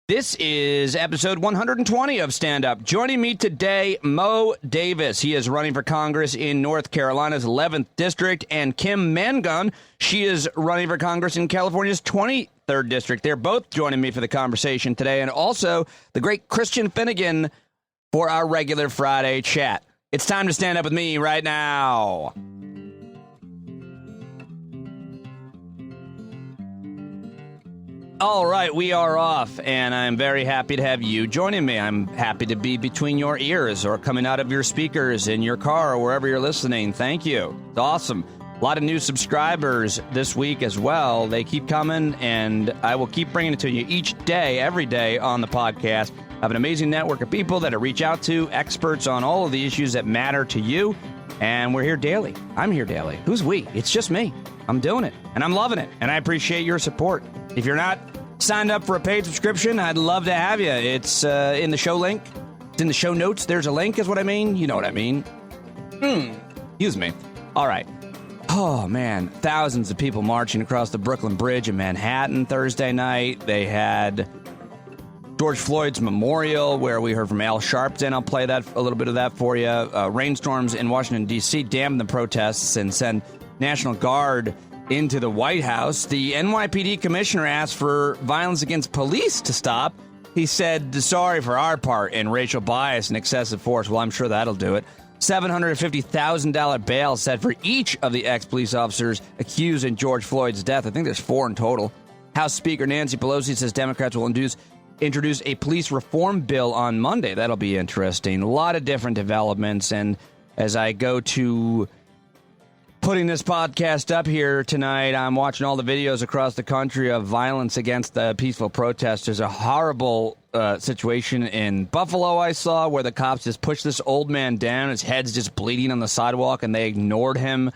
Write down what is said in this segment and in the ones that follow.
This is episode 120 of Stand Up. Joining me today, Moe Davis. He is running for Congress in North Carolina's 11th District, and Kim Mangone. She is running for Congress in California's 23rd District. They're both joining me for the conversation today, and also the great Christian Finnegan for our regular Friday chat. It's time to stand up with me right now. All right, we are off, and I'm very happy to have you joining me. I'm happy to be between your ears or coming out of your speakers in your car or wherever you're listening. Thank you. It's awesome. A lot of new subscribers this week as well. They keep coming, and I will keep bringing it to you each day, every day on the podcast. I have an amazing network of people that I reach out to, experts on all of the issues that matter to you, and we're here daily. I'm here daily. Who's we? It's just me. I'm doing it, and I'm loving it, and I appreciate your support. If you're not signed up for a paid subscription, I'd love to have you. It's in the show link. It's in the show notes. There's a link is what I mean. You know what I mean. Excuse me. All right. Oh, man. Thousands of people marching across the Brooklyn Bridge in Manhattan Thursday night. They had George Floyd's memorial, where we heard from Al Sharpton. I'll play that a little bit of that for you. Rainstorms in Washington, D.C. dampened the protests and sent National Guard into the White House. The NYPD commissioner asked for violence against police to stop. He said, sorry for our part in racial bias and excessive force. Well, I'm sure that'll do it. $750,000 bail set for each of the ex-police officers accused in George Floyd's death. I think there's 4 in total. House Speaker Nancy Pelosi says Democrats will introduce a police reform bill on Monday. That'll be interesting. A lot of different developments. And as I go to putting this podcast up here tonight, I'm watching all the videos across the country of violence against the peaceful protesters. A horrible situation in Buffalo I saw where the cops just pushed this old man down. His head's just bleeding on the sidewalk, and they ignored him.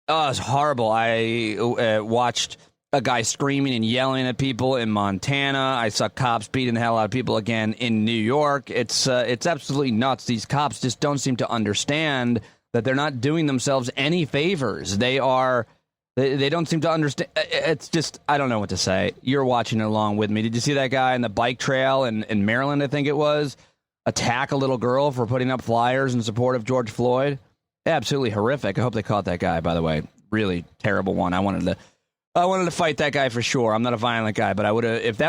Oh, it's horrible. I watched a guy screaming and yelling at people in Montana. I saw cops beating the hell out of people again in New York. It's absolutely nuts. These cops just don't seem to understand that they're not doing themselves any favors. They don't seem to understand. It's just, I don't know what to say. You're watching it along with me. Did you see that guy on the bike trail in Maryland, I think it was, attack a little girl for putting up flyers in support of George Floyd? Absolutely horrific. I hope they caught that guy, by the way. Really terrible one. I wanted to fight that guy for sure. I'm not a violent guy, but I would have, if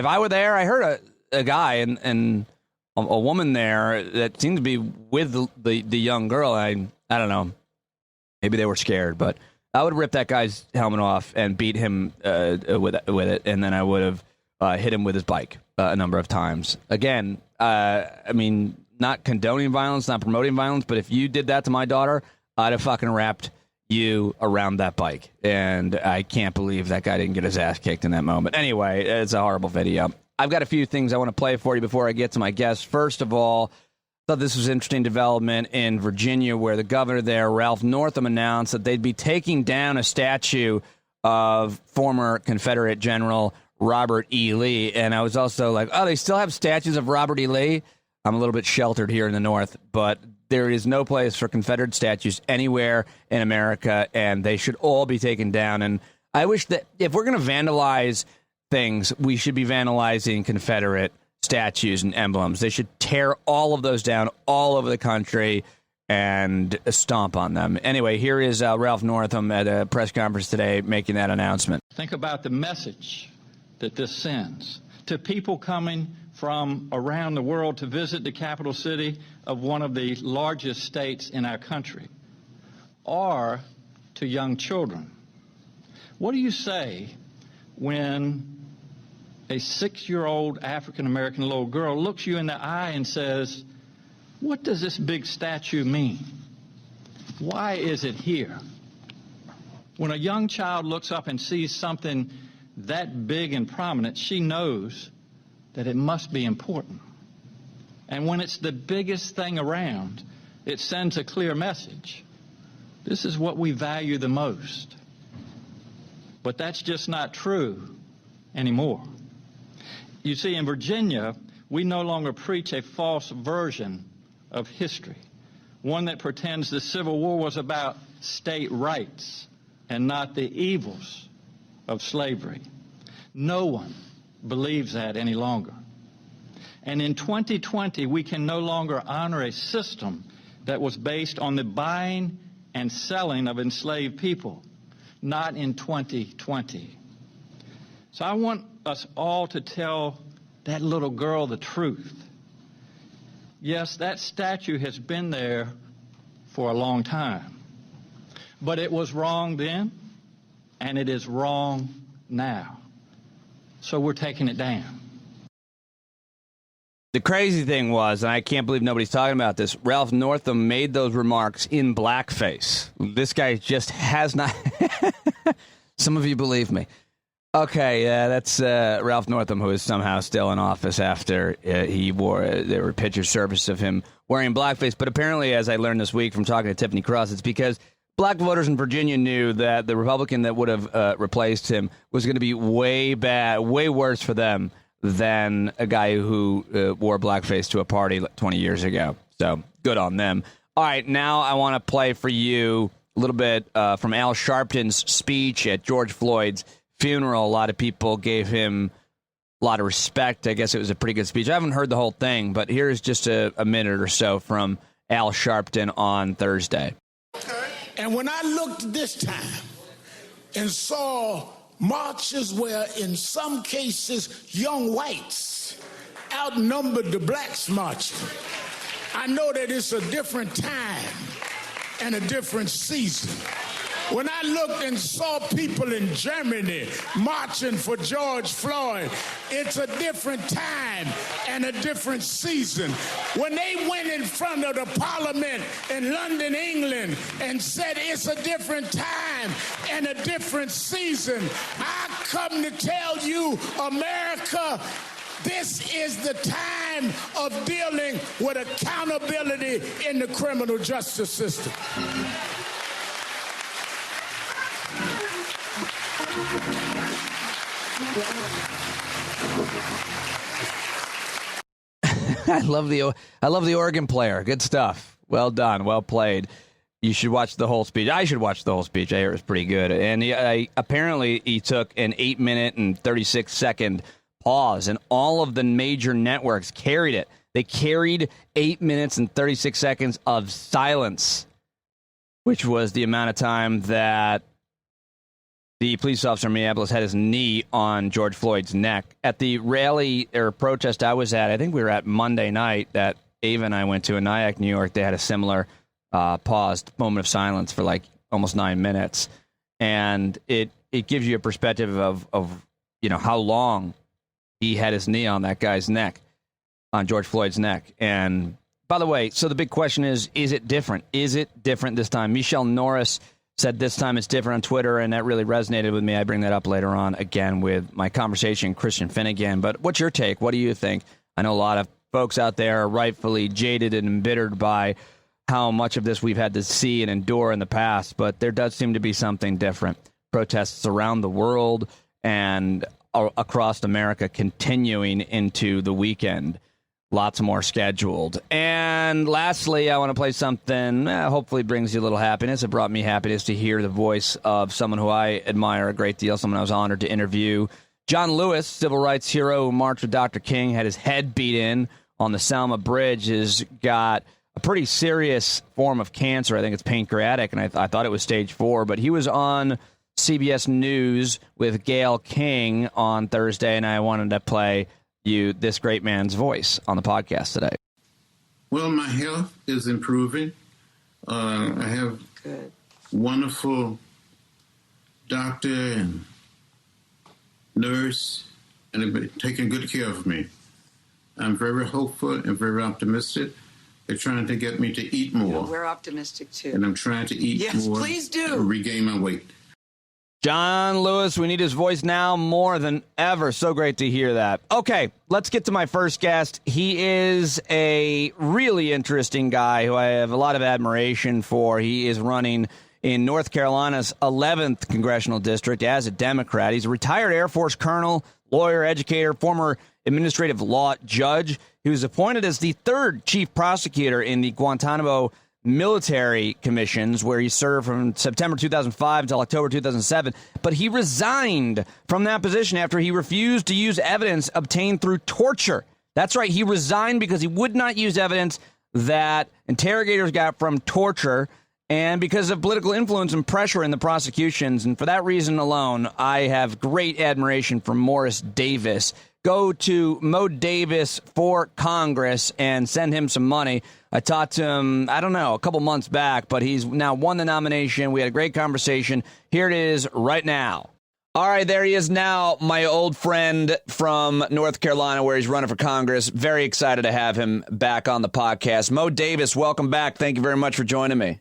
I were there. I heard a guy and a woman there that seemed to be with the young girl. I don't know. Maybe they were scared, but I would rip that guy's helmet off and beat him with it, and then I would have hit him with his bike a number of times. Again, I mean, not condoning violence, not promoting violence, but if you did that to my daughter, I'd have fucking wrapped you around that bike. And I can't believe that guy didn't get his ass kicked in that moment. Anyway, it's a horrible video. I've got a few things I want to play for you before I get to my guests. First of all, I thought this was an interesting development in Virginia where the governor there, Ralph Northam, announced that they'd be taking down a statue of former Confederate General Robert E. Lee. And I was also like, oh, they still have statues of Robert E. Lee? I'm a little bit sheltered here in the North, but there is no place for Confederate statues anywhere in America, and they should all be taken down. And I wish that if we're going to vandalize things, we should be vandalizing Confederate statues and emblems. They should tear all of those down all over the country and stomp on them. Anyway, here is Ralph Northam at a press conference today making that announcement. Think about the message that this sends to people coming from around the world to visit the capital city of one of the largest states in our country, or to young children. What do you say when a 6-year-old African-American little girl looks you in the eye and says, what does this big statue mean? Why is it here? When a young child looks up and sees something that big and prominent, she knows that it must be important. And when it's the biggest thing around, it sends a clear message. This is what we value the most. But that's just not true anymore. You see, in Virginia, we no longer preach a false version of history, one that pretends the Civil War was about state rights and not the evils of slavery. No one believes that any longer. And in 2020, we can no longer honor a system that was based on the buying and selling of enslaved people. Not in 2020. So I want us all to tell that little girl the truth. Yes, that statue has been there for a long time. But it was wrong then, and it is wrong now. So we're taking it down. The crazy thing was, and I can't believe nobody's talking about this, Ralph Northam made those remarks in blackface. This guy just has not... Some of you believe me. Okay, that's Ralph Northam, who is somehow still in office after there were pictures surfaced of him wearing blackface. But apparently, as I learned this week from talking to Tiffany Cross, it's because black voters in Virginia knew that the Republican that would have replaced him was going to be way worse for them than a guy who wore blackface to a party 20 years ago. So good on them. All right, now I want to play for you a little bit from Al Sharpton's speech at George Floyd's funeral. A lot of people gave him a lot of respect. I guess it was a pretty good speech. I haven't heard the whole thing, but here's just a minute or so from Al Sharpton on Thursday. And when I looked this time and saw marches where in some cases young whites outnumbered the blacks marching, I know that it's a different time and a different season. When I looked and saw people in Germany marching for George Floyd, it's a different time and a different season. When they went in front of the Parliament in London, England, and said it's a different time and a different season, I come to tell you, America, this is the time of dealing with accountability in the criminal justice system. I love the organ player. Good stuff. Well done. Well played. You should watch the whole speech. I should watch the whole speech. I hear it was pretty good. And apparently he took an 8-minute and 36-second pause, and all of the major networks carried it. They carried 8 minutes and 36 seconds of silence, which was the amount of time that the police officer in Minneapolis had his knee on George Floyd's neck. At the rally or protest I was at, I think we were at Monday night, that Ava and I went to in Nyack, New York, they had a similar paused moment of silence for like almost 9 minutes. And it gives you a perspective of how long he had his knee on that guy's neck, on George Floyd's neck. And by the way, so the big question is it different? Is it different this time? Michelle Norris said this time it's different on Twitter, and that really resonated with me. I bring that up later on again with my conversation with Christian Finnegan. But what's your take? What do you think? I know a lot of folks out there are rightfully jaded and embittered by how much of this we've had to see and endure in the past, but there does seem to be something different. Protests around the world and across America continuing into the weekend. Lots more scheduled. And lastly, I want to play something hopefully brings you a little happiness. It brought me happiness to hear the voice of someone who I admire a great deal, someone I was honored to interview. John Lewis, civil rights hero who marched with Dr. King, had his head beat in on the Selma Bridge, has got a pretty serious form of cancer. I think it's pancreatic, and I thought it was stage 4. But he was on CBS News with Gayle King on Thursday, and I wanted to play you this great man's voice on the podcast today. Well, my health is improving. I have wonderful doctor and nurse, and they've been taking good care of me. I'm very hopeful and very optimistic. They're trying to get me to eat more. We're optimistic, too. And I'm trying to eat more. Yes, please do. And regain my weight. John Lewis, we need his voice now more than ever. So great to hear that. Okay, let's get to my first guest. He is a really interesting guy who I have a lot of admiration for. He is running in North Carolina's 11th Congressional District as a Democrat. He's a retired Air Force colonel, lawyer, educator, former administrative law judge. He was appointed as the 3rd Chief Prosecutor in the Guantanamo military commissions where he served from September 2005 until October 2007, but he resigned from that position after he refused to use evidence obtained through torture. That's right, he resigned because he would not use evidence that interrogators got from torture and because of political influence and pressure in the prosecutions. And for that reason alone, I have great admiration for Morris Davis. Go to Moe Davis for Congress and send him some money. I talked to him, I don't know, a couple months back, but he's now won the nomination. We had a great conversation. Here it is right now. All right, there he is now, my old friend from North Carolina, where he's running for Congress. Very excited to have him back on the podcast. Moe Davis, welcome back. Thank you very much for joining me.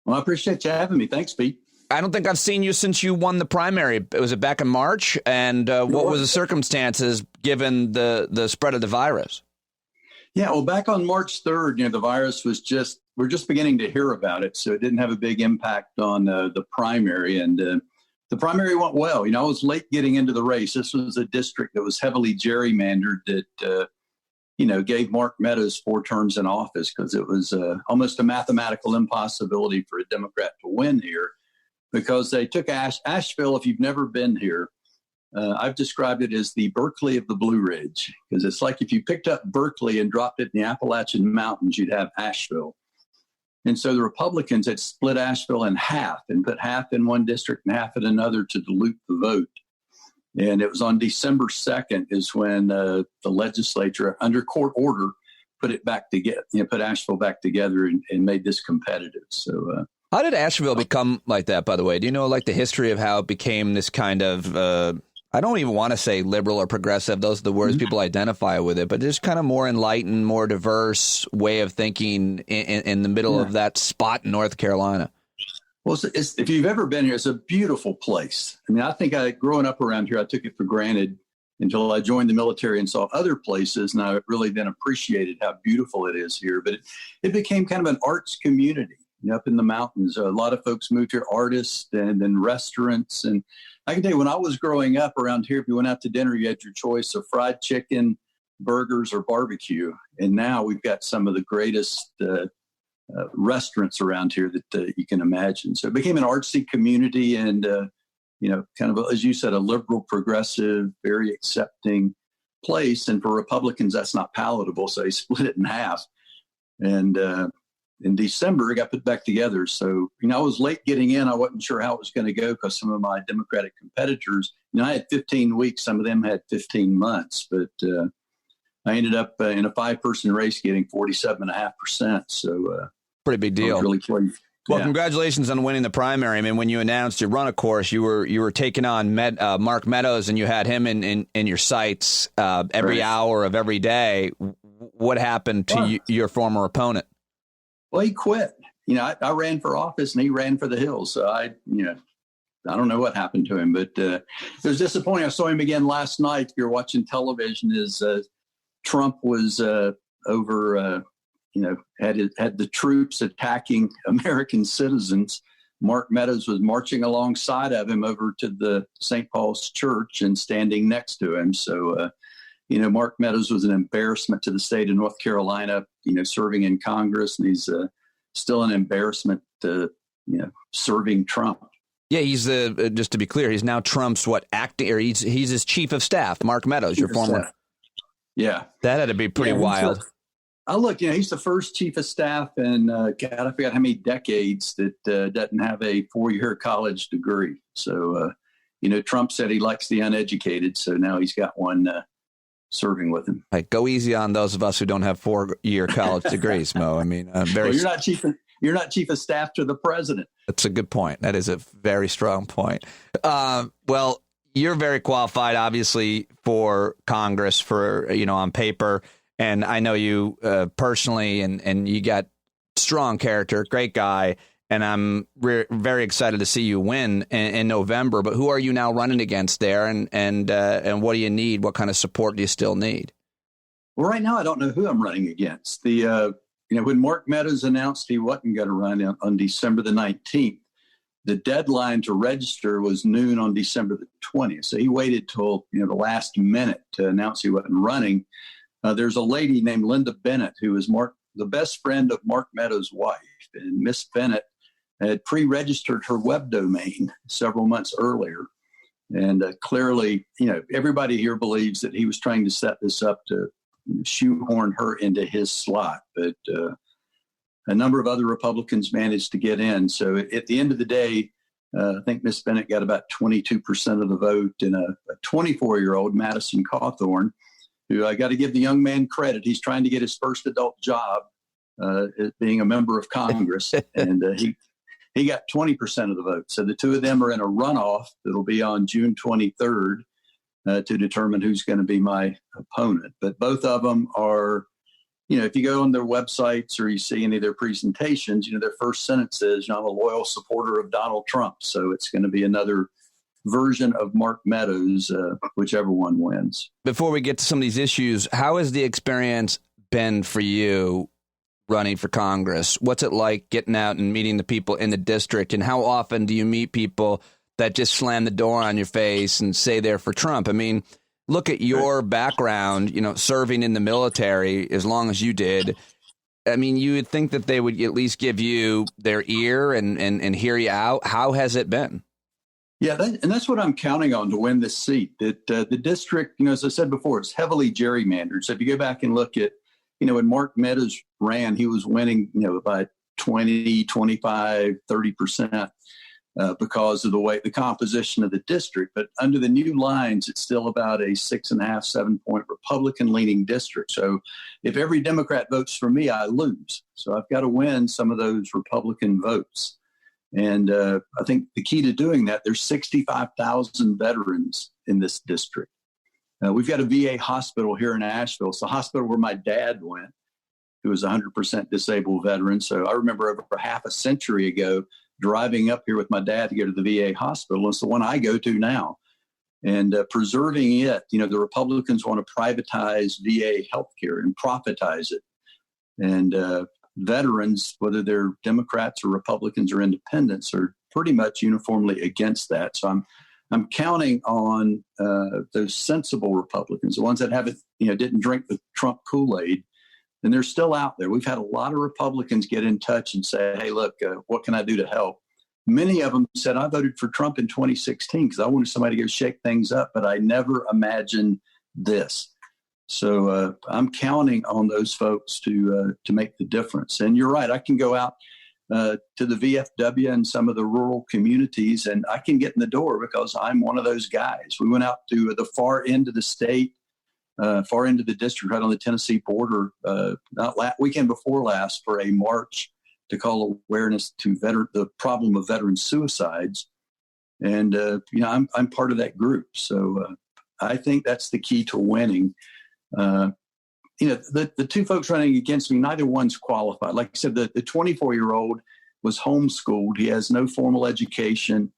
Well, I appreciate you having me. Thanks, Pete. I don't think I've seen you since you won the primary. Was it back in March? And what was the circumstances given the spread of the virus? Yeah, well, back on March 3rd, the virus was we're just beginning to hear about it. So it didn't have a big impact on the primary. And the primary went well. I was late getting into the race. This was a district that was heavily gerrymandered that, gave Mark Meadows 4 terms in office because it was almost a mathematical impossibility for a Democrat to win here. Because they took Asheville, if you've never been here, I've described it as the Berkeley of the Blue Ridge, because it's like if you picked up Berkeley and dropped it in the Appalachian Mountains, you'd have Asheville. And so the Republicans had split Asheville in half and put half in one district and half in another to dilute the vote. And it was on December 2nd is when the legislature, under court order, put it back together, put Asheville back together and made this competitive. So. How did Asheville become like that, by the way? Do you know, the history of how it became this kind of, I don't even want to say liberal or progressive. Those are the words people identify with it, but just kind of more enlightened, more diverse way of thinking in the middle of that spot in North Carolina. Well, if you've ever been here, it's a beautiful place. I mean, I think growing up around here, I took it for granted until I joined the military and saw other places, and I really then appreciated how beautiful it is here. But it became kind of an arts community. Up in the mountains, a lot of folks moved here, artists and then restaurants. And I can tell you, when I was growing up around here, if you went out to dinner, you had your choice of fried chicken, burgers, or barbecue. And now we've got some of the greatest restaurants around here that you can imagine. So it became an artsy community and, kind of, as you said, a liberal, progressive, very accepting place. And for Republicans, that's not palatable. So they split it in half. And, in December, it got put back together. So, I was late getting in. I wasn't sure how it was going to go because some of my Democratic competitors, I had 15 weeks. Some of them had 15 months. But I ended up in a 5-person race getting 47.5%. So pretty big deal. I was really pleased. Well, congratulations on winning the primary. I mean, when you announced your run, of course, you were taking on Mark Meadows, and you had him in your sights every hour of every day. What happened to your former opponent? Well, he quit. I ran for office and he ran for the Hills. So I don't know what happened to him, but it was disappointing. I saw him again last night. If you're watching television, Trump was over, had the troops attacking American citizens. Mark Meadows was marching alongside of him over to the St. Paul's Church and standing next to him. So, Mark Meadows was an embarrassment to the state of North Carolina, serving in Congress, and he's still an embarrassment to, serving Trump. Yeah, he's just to be clear, he's now Trump's acting, or he's his chief of staff, Mark Meadows, your former. Yeah. That had to be pretty wild. I look, he's the first chief of staff in, I forgot how many decades that doesn't have a 4-year college degree. So, Trump said he likes the uneducated, so now he's got one serving with him. Right, go easy on those of us who don't have 4-year college degrees, Mo. I mean, you're not chief of staff to the president. That's a good point. That is a very strong point. Well, you're very qualified, obviously, for Congress, for on paper, and I know you personally, and you got strong character, great guy. And I'm very excited to see you win in November. But who are you now running against there? And what do you need? What kind of support do you still need? Well, right now, I don't know who I'm running against. When Mark Meadows announced he wasn't going to run on December the 19th, the deadline to register was noon on December the 20th. So he waited till the last minute to announce he wasn't running. There's a lady named Linda Bennett, who was Mark the best friend of Mark Meadows' wife, and Miss Bennett had pre-registered her web domain several months earlier. And clearly, everybody here believes that he was trying to set this up to shoehorn her into his slot. But a number of other Republicans managed to get in. So at the end of the day, I think Miss Bennett got about 22% of the vote, and a 24-year-old, Madison Cawthorn, who I got to give the young man credit. He's trying to get his first adult job being a member of Congress, and he got 20% of the vote. So the two of them are in a runoff that'll be on June 23rd to determine who's going to be my opponent. But both of them are, if you go on their websites or you see any of their presentations, their first sentence is, I'm a loyal supporter of Donald Trump. So it's going to be another version of Mark Meadows, whichever one wins. Before we get to some of these issues, how has the experience been for you running for Congress? What's it like getting out and meeting the people in the district? And how often do you meet people that just slam the door on your face and say they're for Trump? I mean, look at your background, serving in the military as long as you did. I mean, you would think that they would at least give you their ear and hear you out. How has it been? Yeah, and that's what I'm counting on to win this seat. That the district, as I said before, it's heavily gerrymandered. So if you go back and look at, when Mark Meadows ran, he was winning, by 20, 25, 30%. Because of the composition of the district. But under the new lines, it's still about a 6.5, 7 point Republican leaning district. So if every Democrat votes for me, I lose. So I've got to win some of those Republican votes. And I think the key to doing that, there's 65,000 veterans in this district. We've got a VA hospital here in Asheville. It's the hospital where my dad went, who was a 100% disabled veteran. So I remember over half a century ago, driving up here with my dad to go to the VA hospital. It's the one I go to now. And preserving it, the Republicans want to privatize VA healthcare and profitize it. And veterans, whether they're Democrats or Republicans or independents, are pretty much uniformly against that. So I'm counting on those sensible Republicans, the ones that haven't, didn't drink the Trump Kool-Aid. And they're still out there. We've had a lot of Republicans get in touch and say, hey, look, what can I do to help? Many of them said, I voted for Trump in 2016 because I wanted somebody to go shake things up, but I never imagined this. So I'm counting on those folks to make the difference. And you're right. I can go out to the VFW and some of the rural communities, and I can get in the door because I'm one of those guys. We went out to the far end of the state, far into the district, right on the Tennessee border, weekend before last, for a march to call awareness to the problem of veteran suicides. And, I'm part of that group. So I think that's the key to winning. The two folks running against me, neither one's qualified. Like I said, the 24-year-old was homeschooled. He has no formal education.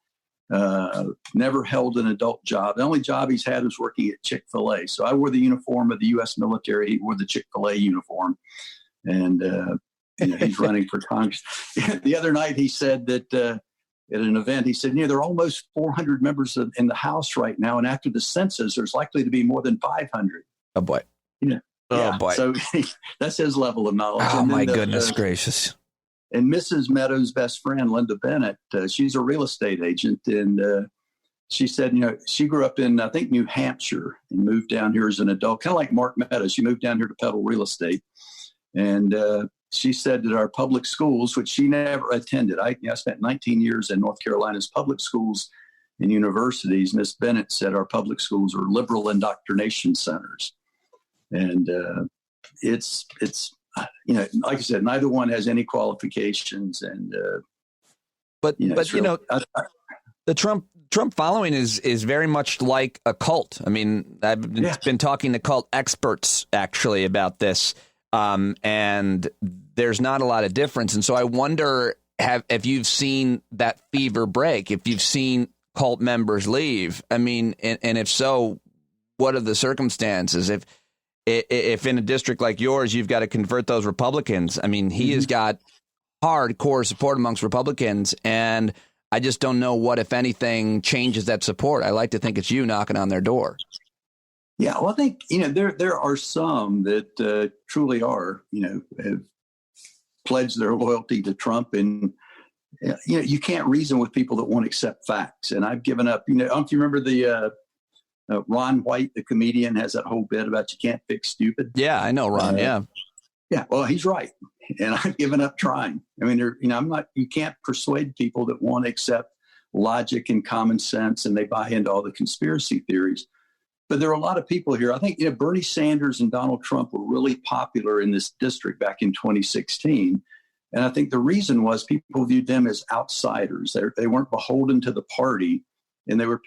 Never held an adult job. The only job he's had was working at Chick-fil-A. So I wore the uniform of the U.S. military. He wore the Chick-fil-A uniform. And he's running for Congress. The other night he said that at an event, he said, there are almost 400 members in the House right now. And after the census, there's likely to be more than 500. Oh, boy. Oh, boy. So that's his level of knowledge. Oh, my goodness gracious. And Mrs. Meadows' best friend, Linda Bennett, she's a real estate agent. And she said, she grew up in, I think, New Hampshire and moved down here as an adult, kind of like Mark Meadows. She moved down here to peddle real estate. And she said that our public schools, which she never attended, I spent 19 years in North Carolina's public schools and universities. Miss Bennett said our public schools are liberal indoctrination centers. And it's like I said, neither one has any qualifications. And the Trump following is very much like a cult. I mean, I've been talking to cult experts actually about this, and there's not a lot of difference. And so I wonder if you've seen that fever break, if you've seen cult members leave. I mean, and if so, what are the circumstances? If in a district like yours, you've got to convert those Republicans. I mean, he has got hardcore support amongst Republicans, and I just don't know what, if anything, changes that support. I like to think it's you knocking on their door. Yeah, well, I think, there are some that truly are, have pledged their loyalty to Trump. And, you can't reason with people that won't accept facts. And I've given up. Don't you remember the Ron White, the comedian, has that whole bit about you can't fix stupid? Yeah, I know Ron. Yeah. Well, he's right. And I've given up trying. I mean, you can't persuade people that won't accept logic and common sense, and they buy into all the conspiracy theories. But there are a lot of people here. I think, Bernie Sanders and Donald Trump were really popular in this district back in 2016. And I think the reason was people viewed them as outsiders. They weren't beholden to the party. And they were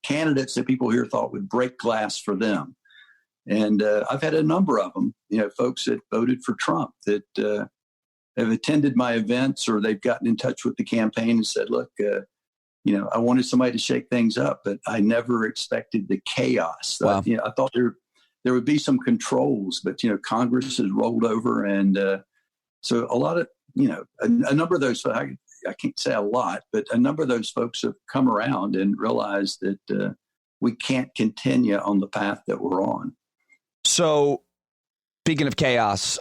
candidates that people here thought would break glass for them. And I've had a number of them, folks that voted for Trump that have attended my events, or they've gotten in touch with the campaign and said, look, I wanted somebody to shake things up, but I never expected the chaos. Wow. I thought there would be some controls, but, Congress has rolled over. And so a lot of, a number of those, I can't say a lot, but a number of those folks have come around and realized that we can't continue on the path that we're on. So, speaking of chaos,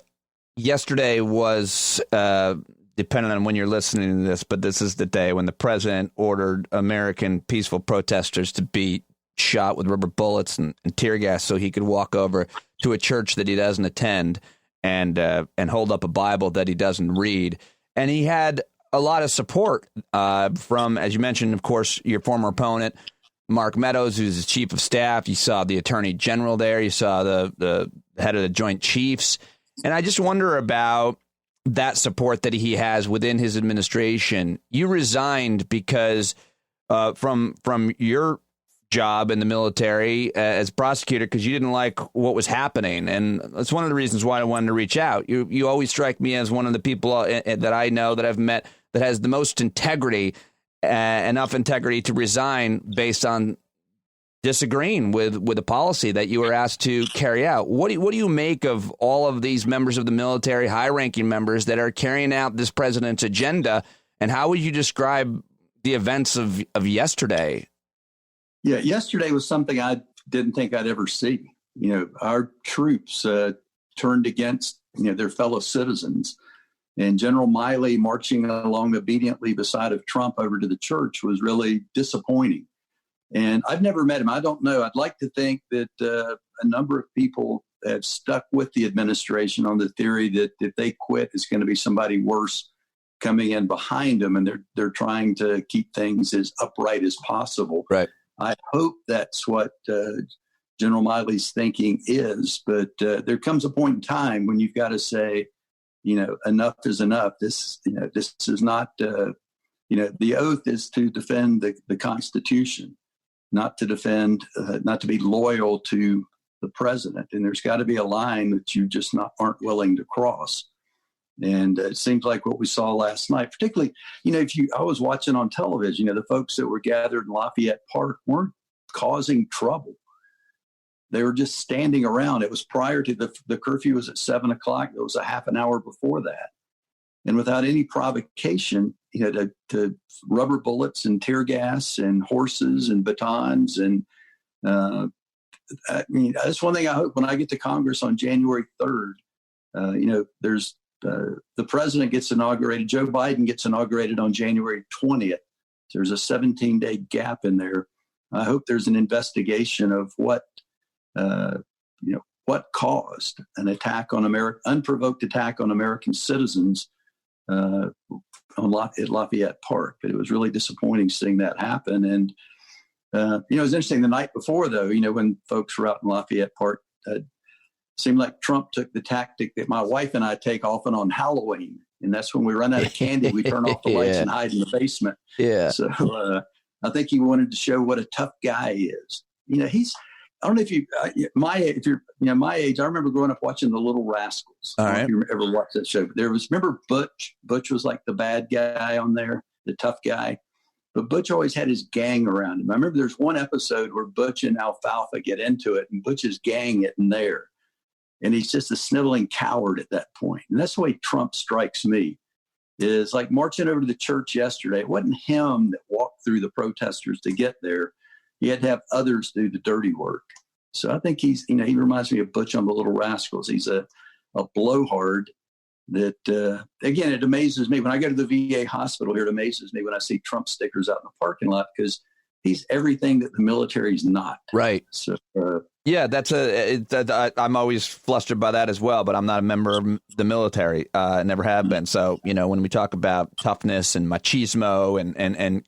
yesterday was, depending on when you're listening to this, but this is the day when the president ordered American peaceful protesters to be shot with rubber bullets and tear gas so he could walk over to a church that he doesn't attend and hold up a Bible that he doesn't read. And he had a lot of support from, as you mentioned, of course, your former opponent, Mark Meadows, who's his chief of staff. You saw the attorney general there. You saw the head of the Joint Chiefs. And I just wonder about that support that he has within his administration. You resigned because from your job in the military as prosecutor because you didn't like what was happening. And that's one of the reasons why I wanted to reach out. You always strike me as one of the people that I know that I've met that has the most integrity, enough integrity to resign based on disagreeing with a policy that you were asked to carry out. What do you make of all of these members of the military, high-ranking members that are carrying out this president's agenda? And how would you describe the events of yesterday? Yeah, yesterday was something I didn't think I'd ever see. Our troops turned against, their fellow citizens. And General Miley marching along obediently beside of Trump over to the church was really disappointing. And I've never met him. I don't know. I'd like to think that a number of people have stuck with the administration on the theory that if they quit, it's going to be somebody worse coming in behind them. And they're trying to keep things as upright as possible. Right. I hope that's what General Miley's thinking is. But there comes a point in time when you've got to say, enough is enough. This is not, the oath is to defend the Constitution, not to defend, not to be loyal to the president. And there's got to be a line that you just aren't willing to cross. And it seems like what we saw last night, particularly, I was watching on television, the folks that were gathered in Lafayette Park weren't causing trouble. They were just standing around. It was prior to the curfew was at 7:00. It was a half an hour before that. And without any provocation, to rubber bullets and tear gas and horses and batons. And that's one thing I hope when I get to Congress on January 3rd, there's the president gets inaugurated. Joe Biden gets inaugurated on January 20th. There's a 17-day gap in there. I hope there's an investigation of what caused an attack on unprovoked attack on American citizens at Lafayette Park. But it was really disappointing seeing that happen. And, it was interesting the night before, though, when folks were out in Lafayette Park, seemed like Trump took the tactic that my wife and I take often on Halloween. And that's when we run out of candy, we turn off the lights and hide in the basement. Yeah. So I think he wanted to show what a tough guy he is. I don't know if you're my age, I remember growing up watching The Little Rascals. All I don't right. know if you ever watched that show. Remember Butch? Butch was like the bad guy on there, the tough guy. But Butch always had his gang around him. I remember there's one episode where Butch and Alfalfa get into it, and Butch's gang isn't there. And he's just a sniveling coward at that point. And that's the way Trump strikes me, is like marching over to the church yesterday. It wasn't him that walked through the protesters to get there. He had to have others do the dirty work. So I think he reminds me of Butch on The Little Rascals. He's a blowhard that, again, it amazes me. When I go to the VA hospital here, it amazes me when I see Trump stickers out in the parking lot, because he's everything that the military is not. Right. So, yeah, I'm always flustered by that as well, but I'm not a member of the military. Never have been. So, when we talk about toughness and machismo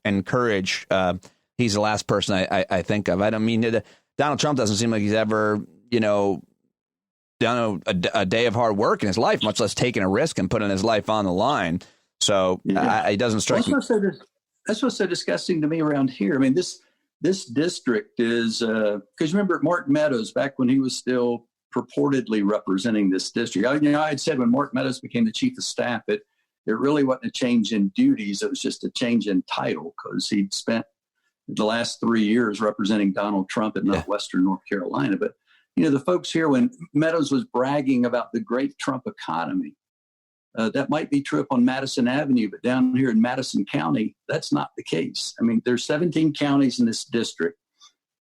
and courage, he's the last person I think of. I don't mean Donald Trump doesn't seem like he's ever, done a day of hard work in his life, much less taking a risk and putting his life on the line. So it doesn't strike me. That's what's so disgusting to me around here. I mean, this district is, because remember Mark Meadows, back when he was still purportedly representing this district, I had said when Mark Meadows became the chief of staff, it really wasn't a change in duties. It was just a change in title, because he'd spent the last 3 years representing Donald Trump in Western North Carolina. But, the folks here, when Meadows was bragging about the great Trump economy, that might be true up on Madison Avenue, but down here in Madison County, that's not the case. I mean, there's 17 counties in this district.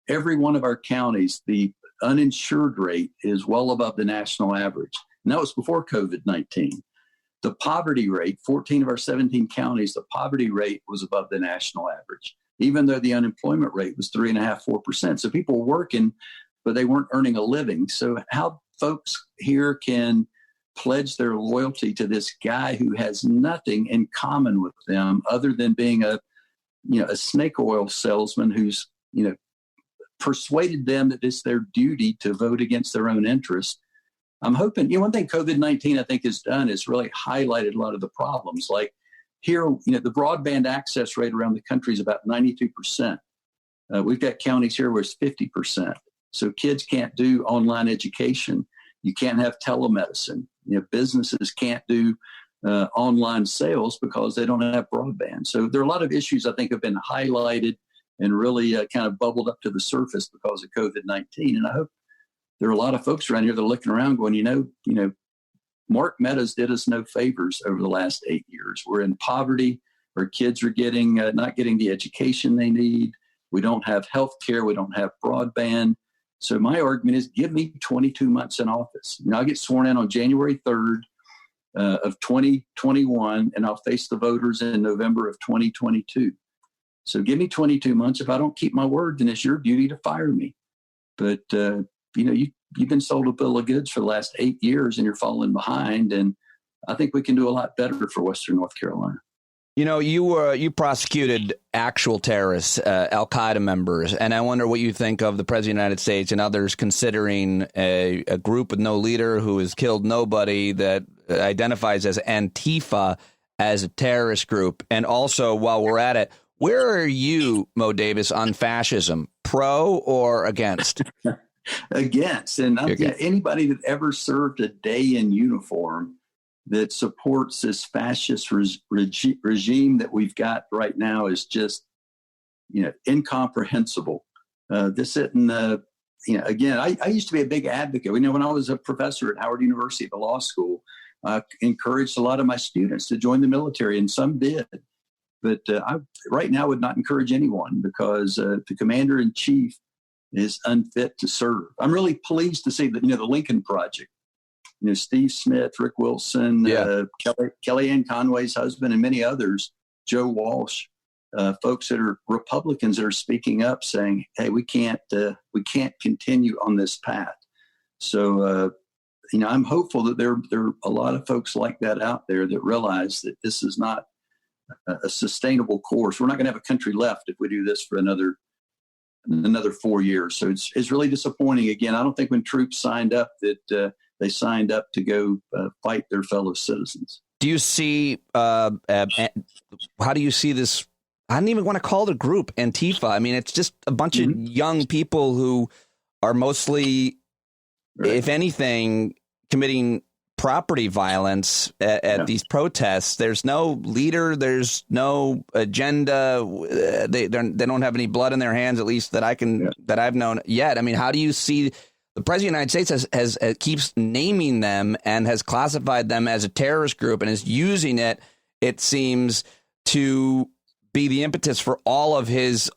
Every one of our counties, the uninsured rate is well above the national average. And that was before COVID-19. The poverty rate, 14 of our 17 counties, the poverty rate was above the national average, even though the unemployment rate was 3.5%, 4%. So people were working, but they weren't earning a living. So how folks here can pledge their loyalty to this guy who has nothing in common with them other than being a snake oil salesman who's, persuaded them that it's their duty to vote against their own interest. I'm hoping, one thing COVID-19 I think has done is really highlighted a lot of the problems. Like here, the broadband access rate around the country is about 92%. We've got counties here where it's 50%. So kids can't do online education. You can't have telemedicine. Businesses can't do online sales because they don't have broadband. So there are a lot of issues I think have been highlighted and really kind of bubbled up to the surface because of COVID-19. And I hope there are a lot of folks around here that are looking around going, Mark Meadows did us no favors over the last 8 years. We're in poverty. Our kids are not getting the education they need. We don't have health care. We don't have broadband. So my argument is give me 22 months in office. I'll get sworn in on January 3rd of 2021, and I'll face the voters in November of 2022. So give me 22 months. If I don't keep my word, then it's your duty to fire me. But, you've been sold a bill of goods for the last 8 years, and you're falling behind. And I think we can do a lot better for Western North Carolina. You prosecuted actual terrorists, Al-Qaeda members, and I wonder what you think of the President of the United States and others considering a group with no leader who has killed nobody that identifies as Antifa as a terrorist group. And also, while we're at it, where are you, Moe Davis, on fascism? Pro or against? Against. And anybody that ever served a day in uniform that supports this fascist regime that we've got right now is just, incomprehensible. This isn't, again, I used to be a big advocate. When I was a professor at Howard University at the law school, I encouraged a lot of my students to join the military, and some did. But I right now would not encourage anyone because the commander-in-chief is unfit to serve. I'm really pleased to see that, the Lincoln Project, Steve Smith, Rick Wilson, Kellyanne Conway's husband, and many others, Joe Walsh, folks that are Republicans that are speaking up saying, hey, we can't continue on this path. So, I'm hopeful that there are a lot of folks like that out there that realize that this is not a sustainable course. We're not going to have a country left if we do this for another 4 years. So it's really disappointing. Again, I don't think when troops signed up that they signed up to go fight their fellow citizens. Do you see, how do you see this? I don't even want to call it a group, Antifa. I mean, it's just a bunch of young people who are mostly, if anything, committing property violence at these protests. There's no leader. There's no agenda. They don't have any blood in their hands, at least that I've known yet. I mean, how do you see the President of the United States has keeps naming them and has classified them as a terrorist group and is using it, it seems, to be the impetus for all of his,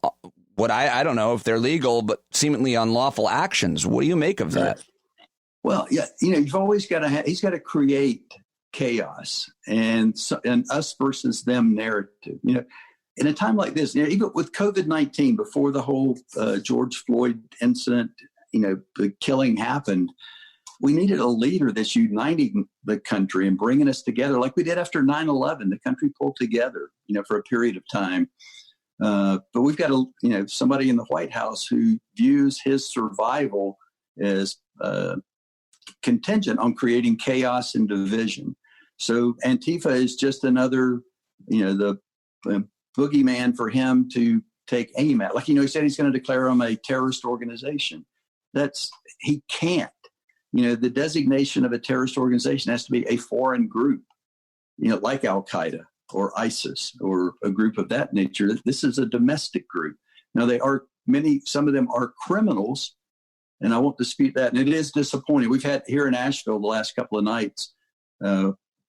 what I don't know if they're legal, but seemingly unlawful actions. What do you make of that? Well, yeah, you've always got to he's got to create chaos and us versus them narrative. In a time like this, even with COVID-19, before the whole George Floyd incident, the killing happened, we needed a leader that's uniting the country and bringing us together like we did after 9/11. The country pulled together, for a period of time. But we've got somebody in the White House who views his survival as contingent on creating chaos and division. So Antifa is just another, the boogeyman for him to take aim at. Like, he said he's going to declare them a terrorist organization. He can't. The designation of a terrorist organization has to be a foreign group, like Al-Qaeda or ISIS or a group of that nature. This is a domestic group. Now, some of them are criminals, and I won't dispute that. And it is disappointing. We've had here in Asheville the last couple of nights,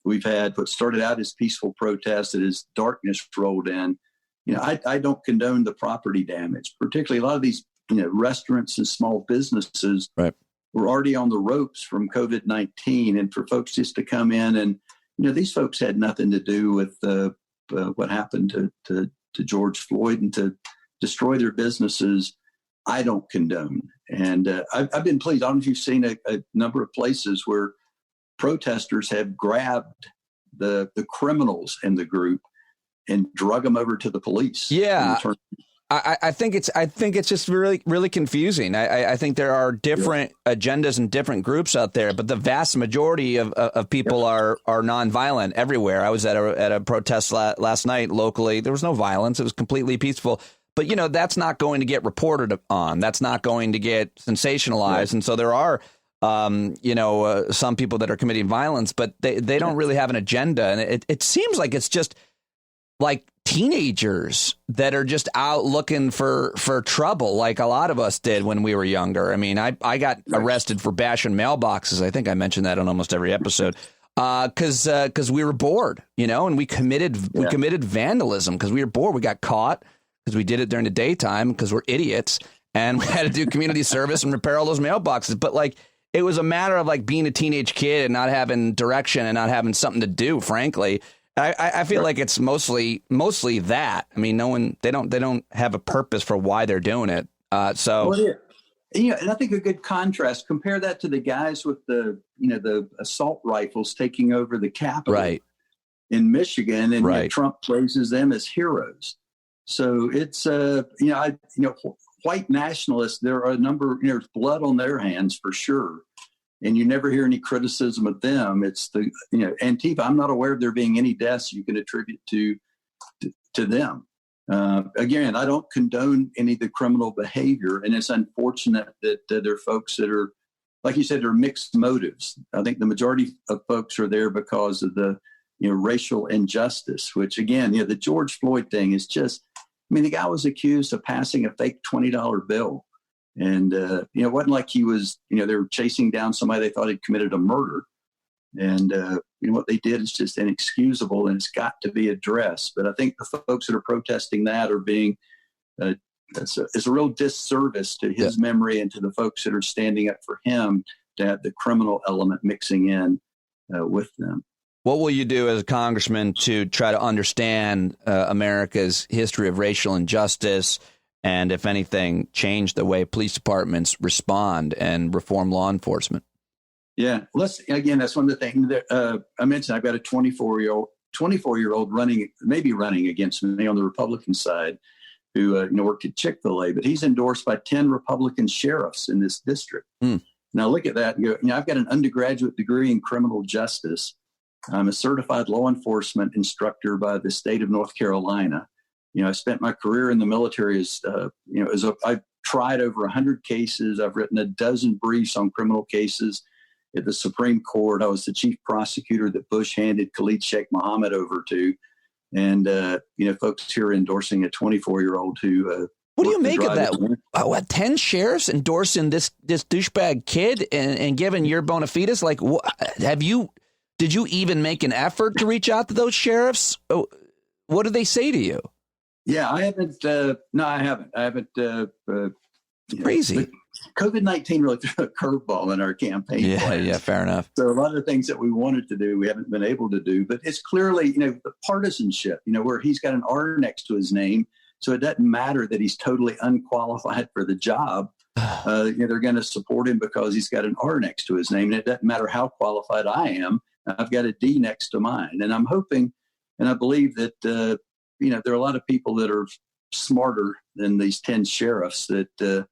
we've had what started out as peaceful protests that as darkness rolled in. I don't condone the property damage, particularly a lot of these, restaurants and small businesses right. were already on the ropes from COVID-19. And for folks just to come in and, these folks had nothing to do with what happened to George Floyd, and to destroy their businesses, I don't condone. And I've been pleased. I don't know if you've seen a number of places where protesters have grabbed the criminals in the group and drug them over to the police. Yeah. I think it's just really, really confusing. I think there are different agendas and different groups out there, but the vast majority of people are nonviolent everywhere. I was at a protest last night locally. There was no violence. It was completely peaceful. But, that's not going to get reported on. That's not going to get sensationalized. Right. And so there are, some people that are committing violence, but they don't really have an agenda. And it seems like it's just like teenagers that are just out looking for trouble, like a lot of us did when we were younger. I mean, I got arrested for bashing mailboxes. I think I mentioned that on almost every episode. Because we were bored, and we committed vandalism because we were bored. We got caught because we did it during the daytime because we're idiots, and we had to do community service and repair all those mailboxes. But it was a matter of being a teenage kid and not having direction and not having something to do, frankly. I feel like it's mostly that. I mean, they don't have a purpose for why they're doing it. And I think a good contrast, compare that to the guys with the assault rifles taking over the Capitol in Michigan, and Trump praises them as heroes. So it's white nationalists. There are a number. There's blood on their hands for sure. And you never hear any criticism of them. It's the Antifa. I'm not aware of there being any deaths you can attribute to them. Again, I don't condone any of the criminal behavior, and it's unfortunate that there are folks that are, like you said, there are mixed motives. I think the majority of folks are there because of the racial injustice. Which again, the George Floyd thing is just. I mean, the guy was accused of passing a fake $20 bill. And, it wasn't like he was, they were chasing down somebody they thought had committed a murder. And, what they did is just inexcusable, and it's got to be addressed. But I think the folks that are protesting that are being, it's a real disservice to his memory and to the folks that are standing up for him to have the criminal element mixing in with them. What will you do as a congressman to try to understand America's history of racial injustice? And if anything, change the way police departments respond and reform law enforcement? Yeah, that's one of the things that I mentioned. I've got a 24-year-old running against me on the Republican side, who worked at Chick-fil-A, but he's endorsed by 10 Republican sheriffs in this district. Now look at that. I've got an undergraduate degree in criminal justice. I'm a certified law enforcement instructor by the state of North Carolina. I spent my career in the military I've tried over 100 cases. I've written a dozen briefs on criminal cases at the Supreme Court. I was the chief prosecutor that Bush handed Khalid Sheikh Mohammed over to. And, folks here endorsing a 24-year-old who... what do you make of that? 10 sheriffs endorsing this douchebag kid and giving your bona fides? Did you even make an effort to reach out to those sheriffs? What did they say to you? Yeah, I haven't. No, I haven't. I haven't. Crazy. COVID-19 really threw a curveball in our campaign plans. Yeah, fair enough. So a lot of the things that we wanted to do, we haven't been able to do. But it's clearly, the partisanship, where he's got an R next to his name. So it doesn't matter that he's totally unqualified for the job. They're going to support him because he's got an R next to his name. And it doesn't matter how qualified I am. I've got a D next to mine. And I'm hoping and I believe that, there are a lot of people that are smarter than these 10 sheriffs that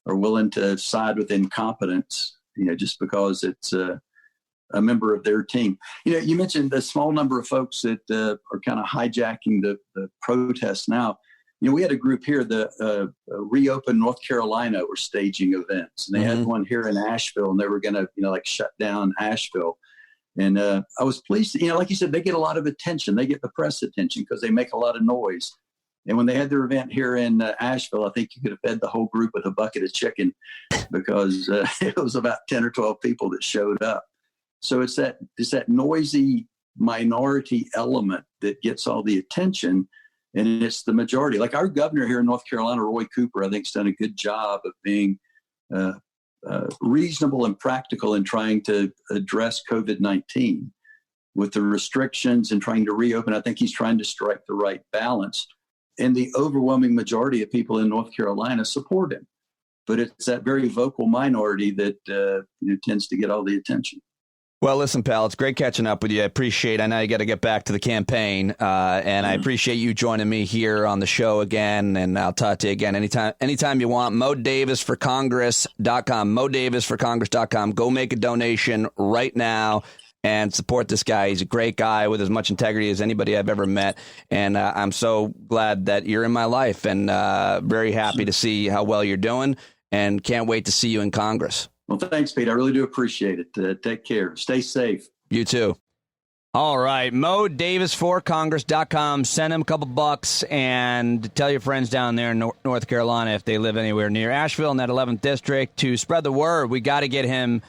are willing to side with incompetence, just because it's a member of their team. You mentioned the small number of folks that are kind of hijacking the protests now. We had a group here, the Reopen North Carolina were staging events, and they had one here in Asheville, and they were going to, shut down Asheville. And I was pleased, like you said, they get a lot of attention. They get the press attention because they make a lot of noise. And when they had their event here in Asheville, I think you could have fed the whole group with a bucket of chicken because it was about 10 or 12 people that showed up. So it's that noisy minority element that gets all the attention, and it's the majority. Like our governor here in North Carolina, Roy Cooper, I think has done a good job of being reasonable and practical in trying to address COVID-19 with the restrictions and trying to reopen. I think he's trying to strike the right balance. And the overwhelming majority of people in North Carolina support him. But it's that very vocal minority that tends to get all the attention. Well, listen, pal, it's great catching up with you. I know you got to get back to the campaign, and I appreciate you joining me here on the show again, and I'll talk to you again anytime you want. MoeDavisForCongress.com, MoeDavisForCongress.com. Go make a donation right now and support this guy. He's a great guy with as much integrity as anybody I've ever met, and I'm so glad that you're in my life, and very happy to see how well you're doing, and can't wait to see you in Congress. Well, thanks, Pete. I really do appreciate it. Take care. Stay safe. You too. All right. MoeDavisForCongress.com. Send him a couple bucks and tell your friends down there in North Carolina, if they live anywhere near Asheville in that 11th district, to spread the word. We got to get him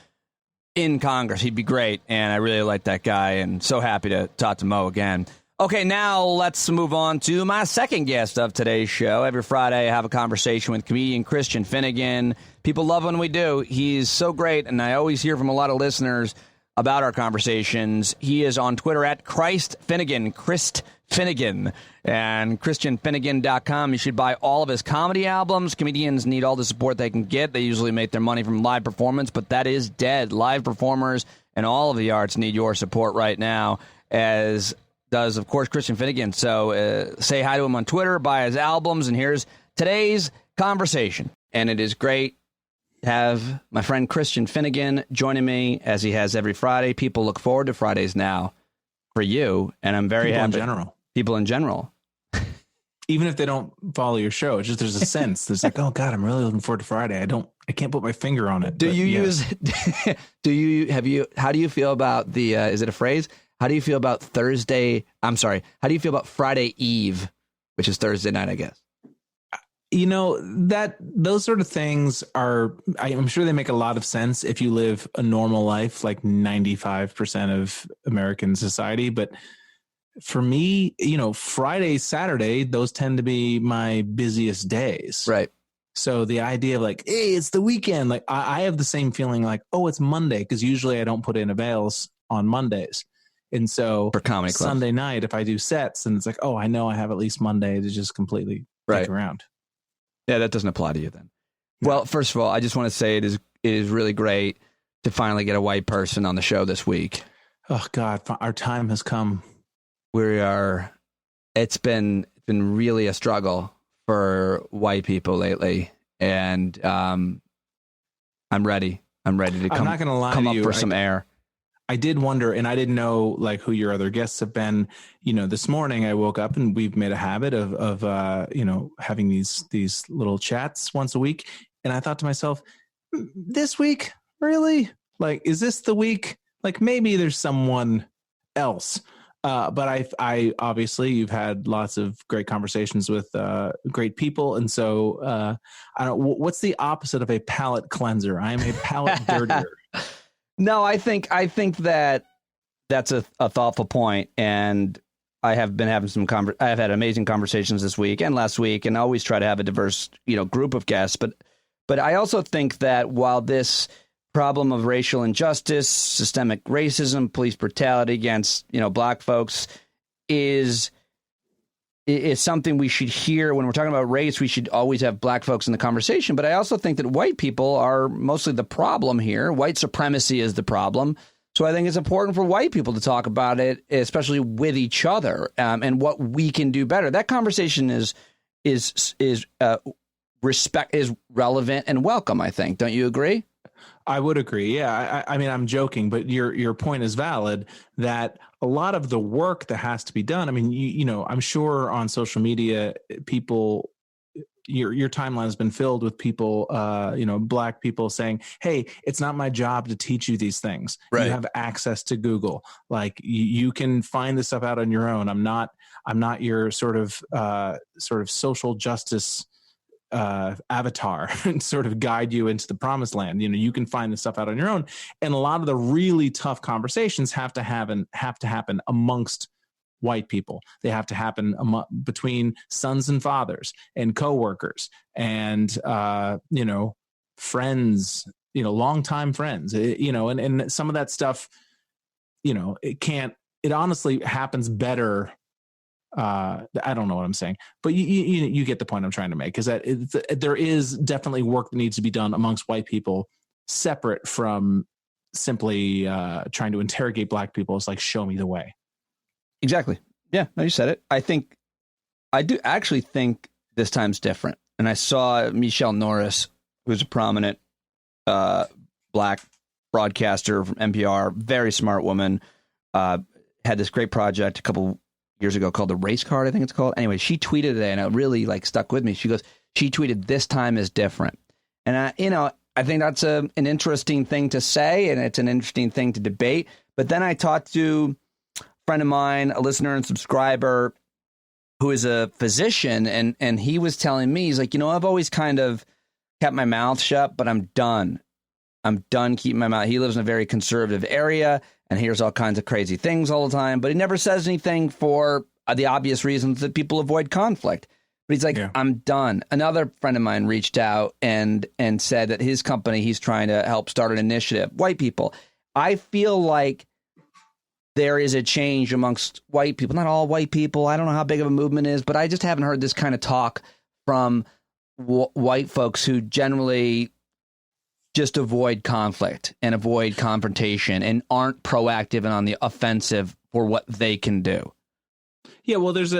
in Congress. He'd be great. And I really like that guy, and so happy to talk to Moe again. Okay, now let's move on to my second guest of today's show. Every Friday, I have a conversation with comedian Christian Finnegan. People love when we do. He's so great, and I always hear from a lot of listeners about our conversations. He is on Twitter at Christ Finnegan, Christ Finnegan, and ChristianFinnegan.com. You should buy all of his comedy albums. Comedians need all the support they can get. They usually make their money from live performance, but that is dead. Live performers and all of the arts need your support right now, as does, of course, Christian Finnegan. So say hi to him on Twitter, buy his albums, and here's today's conversation. And it is great to have my friend Christian Finnegan joining me, as he has every Friday. People look forward to Fridays now for you, and I'm very happy. People in general. Even if they don't follow your show, it's just there's a sense. There's like, oh God, I'm really looking forward to Friday. I can't put my finger on it. How do you feel about the, is it a phrase? How do you feel about Friday Eve, which is Thursday night, I guess? Those sort of things I'm sure they make a lot of sense if you live a normal life, like 95% of American society. But for me, Friday, Saturday, those tend to be my busiest days. Right. So the idea of like, hey, it's the weekend. Like I have the same feeling like, oh, it's Monday, because usually I don't put in avails on Mondays. And so for comedy club, Sunday night, if I do sets, and it's like, oh, I know I have at least Monday to just completely pick around. Yeah, that doesn't apply to you then. No. Well, first of all, I just want to say it is really great to finally get a white person on the show this week. Oh God, our time has come. It's been really a struggle for white people lately, and I'm ready. I'm ready to come. I'm not going to lie come to up you. For some air. I did wonder, and I didn't know like who your other guests have been. This morning I woke up and we've made a habit of having these little chats once a week. And I thought to myself, this week, really? Like, is this the week? Like maybe there's someone else. But I obviously you've had lots of great conversations with great people. And so what's the opposite of a palate cleanser? I am a palate dirtier. No, I think that that's a thoughtful point, and I have been having I have had amazing conversations this week and last week, and I always try to have a diverse, group of guests. But But I also think that while this problem of racial injustice, systemic racism, police brutality against, black folks is something we should hear when we're talking about race. We should always have black folks in the conversation. But I also think that white people are mostly the problem here. White supremacy is the problem. So I think it's important for white people to talk about it, especially with each other, and what we can do better. That conversation is relevant and welcome, I think. Don't you agree? I would agree. Yeah. I mean, I'm joking, but your point is valid that a lot of the work that has to be done. I mean, I'm sure on social media, people, your timeline has been filled with people, black people saying, hey, it's not my job to teach you these things. Right. You have access to Google. Like you can find this stuff out on your own. I'm not your sort of social justice avatar and sort of guide you into the promised land. You can find this stuff out on your own. And a lot of the really tough conversations have to happen amongst white people. They have to happen between sons and fathers and coworkers and, friends, longtime friends, and some of that stuff, it honestly happens better. I don't know what I'm saying, but you get the point I'm trying to make, is that there is definitely work that needs to be done amongst white people, separate from simply trying to interrogate black people. It's like, show me the way. Exactly. Yeah, no, you said it. I do actually think this time's different. And I saw Michelle Norris, who's a prominent black broadcaster from NPR, very smart woman, had this great project a couple years ago called the Race Card, I think it's called. Anyway, she tweeted today, and it really stuck with me. She tweeted, "This time is different." And I think that's an interesting thing to say, and it's an interesting thing to debate. But then I talked to a friend of mine, a listener and subscriber, who is a physician, and he was telling me, he's like, I've always kind of kept my mouth shut, but I'm done. I'm done keeping my mouth. He lives in a very conservative area and hears all kinds of crazy things all the time, but he never says anything for the obvious reasons that people avoid conflict. But he's like, yeah. I'm done. Another friend of mine reached out and said that his company, he's trying to help start an initiative. White people. I feel like there is a change amongst white people. Not all white people. I don't know how big of a movement is, but I just haven't heard this kind of talk from white folks who generally just avoid conflict and avoid confrontation and aren't proactive and on the offensive for what they can do. Yeah, well, there's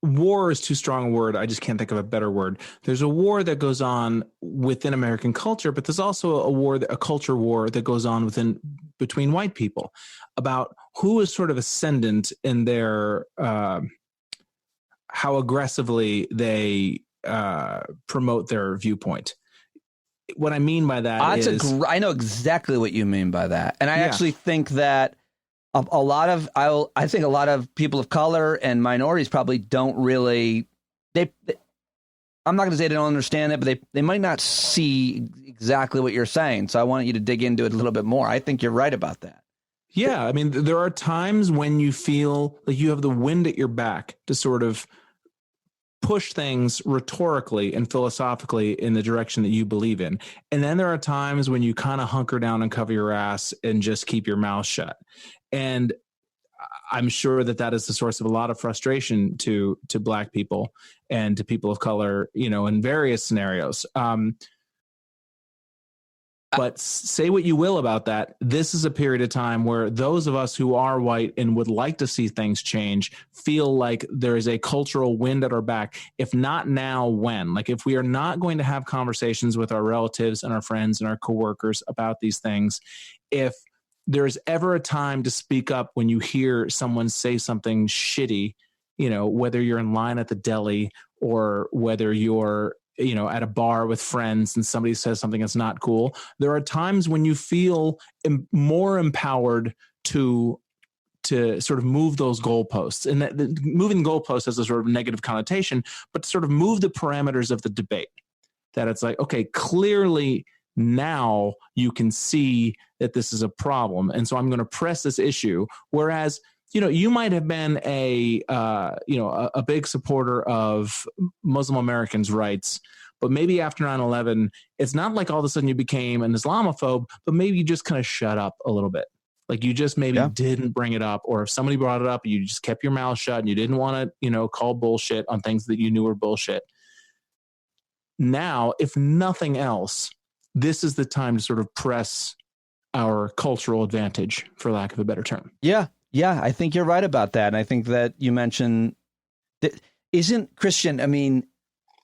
war is too strong a word. I just can't think of a better word. There's a war that goes on within American culture, but there's also a culture war that goes on between white people about who is sort of ascendant in their how aggressively they promote their viewpoint. What I mean by that I know exactly what you mean by that. And I actually think that I think a lot of people of color and minorities probably don't really, I'm not going to say they don't understand it, but they might not see exactly what you're saying. So I want you to dig into it a little bit more. I think you're right about that. Yeah. I mean, there are times when you feel like you have the wind at your back to sort of push things rhetorically and philosophically in the direction that you believe in. And then there are times when you kind of hunker down and cover your ass and just keep your mouth shut. And I'm sure that is the source of a lot of frustration to black people and to people of color, in various scenarios. But say what you will about that. This is a period of time where those of us who are white and would like to see things change feel like there is a cultural wind at our back. If not now, when? Like, if we are not going to have conversations with our relatives and our friends and our coworkers about these things, if there's ever a time to speak up when you hear someone say something shitty, whether you're in line at the deli or whether you're at a bar with friends and somebody says something that's not cool, there are times when you feel more empowered to sort of move those goalposts. And that moving goalposts has a sort of negative connotation, but to sort of move the parameters of the debate. That it's like, okay, clearly now you can see that this is a problem. And so I'm going to press this issue. Whereas you might have been a big supporter of Muslim Americans' rights, but maybe after 9/11, it's not like all of a sudden you became an Islamophobe, but maybe you just kind of shut up a little bit. Like you just maybe didn't bring it up, or if somebody brought it up, you just kept your mouth shut and you didn't want to, call bullshit on things that you knew were bullshit. Now, if nothing else, this is the time to sort of press our cultural advantage, for lack of a better term. Yeah, I think you're right about that. And I think that you mentioned that isn't Christian. I mean,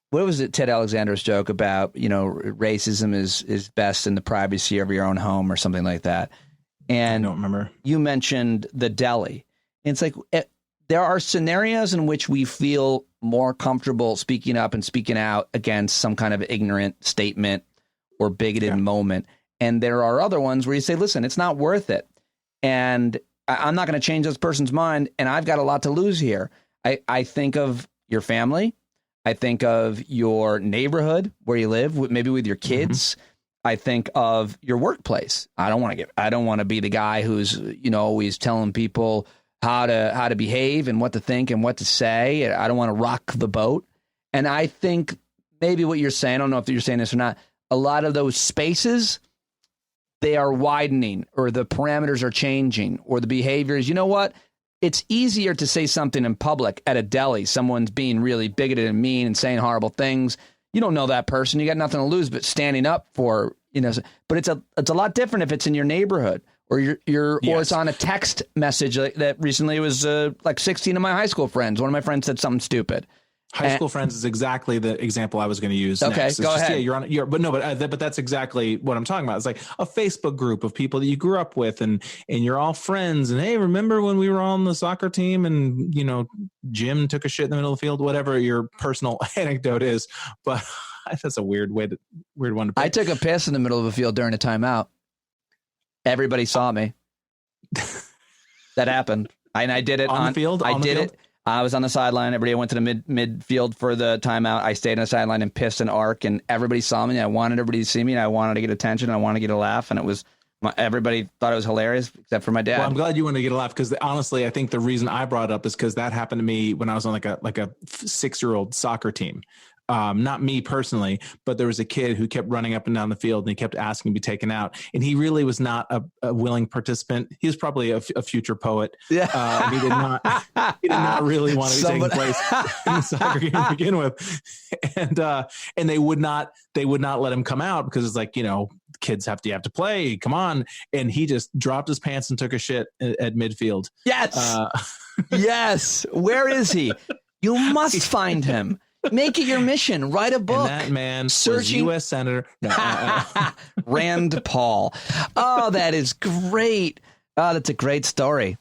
what was it? Ted Alexander's joke about, racism is best in the privacy of your own home or something like that. And I don't remember. You mentioned the deli. And it's like there are scenarios in which we feel more comfortable speaking up and speaking out against some kind of ignorant statement or bigoted moment. And there are other ones where you say, listen, it's not worth it. And I'm not going to change this person's mind. And I've got a lot to lose here. I think of your family. I think of your neighborhood where you live, maybe with your kids. Mm-hmm. I think of your workplace. I don't want to be the guy who's, always telling people how to behave and what to think and what to say. I don't want to rock the boat. And I think maybe what you're saying, I don't know if you're saying this or not, a lot of those spaces, they are widening, or the parameters are changing, or the behaviors. You know what? It's easier to say something in public at a deli. Someone's being really bigoted and mean and saying horrible things. You don't know that person. You got nothing to lose but standing up for, but it's a lot different if it's in your neighborhood or or it's on a text message that recently was like 16 of my high school friends. One of my friends said something stupid. High school friends is exactly the example I was going to use. Okay, next. Go ahead. But that's exactly what I'm talking about. It's like a Facebook group of people that you grew up with, and you're all friends. And hey, remember when we were on the soccer team, and Jim took a shit in the middle of the field? Whatever your personal anecdote is, but that's a weird one to pick. I took a piss in the middle of a field during a timeout. Everybody saw me. That happened, and I did it on the field. I did it. I was on the sideline. Everybody went to the midfield for the timeout. I stayed on the sideline and pissed an arc, and everybody saw me. I wanted everybody to see me, and I wanted to get attention. And I wanted to get a laugh, and it was everybody thought it was hilarious, except for my dad. Well, I'm glad you wanted to get a laugh, because honestly, I think the reason I brought it up is because that happened to me when I was on like a 6-year-old soccer team. Not me personally, but there was a kid who kept running up and down the field, and he kept asking to be taken out. And he really was not a willing participant. He was probably a future poet. Yeah. He did not really want to be taking place in the soccer game to begin with. And they would not let him come out, because it's like, kids have to play. Come on. And he just dropped his pants and took a shit at midfield. Yes. Yes. Where is he? You must find him. Make it your mission. Write a book. And that man was U.S. Senator. Rand Paul. Oh, that is great. Oh, that's a great story.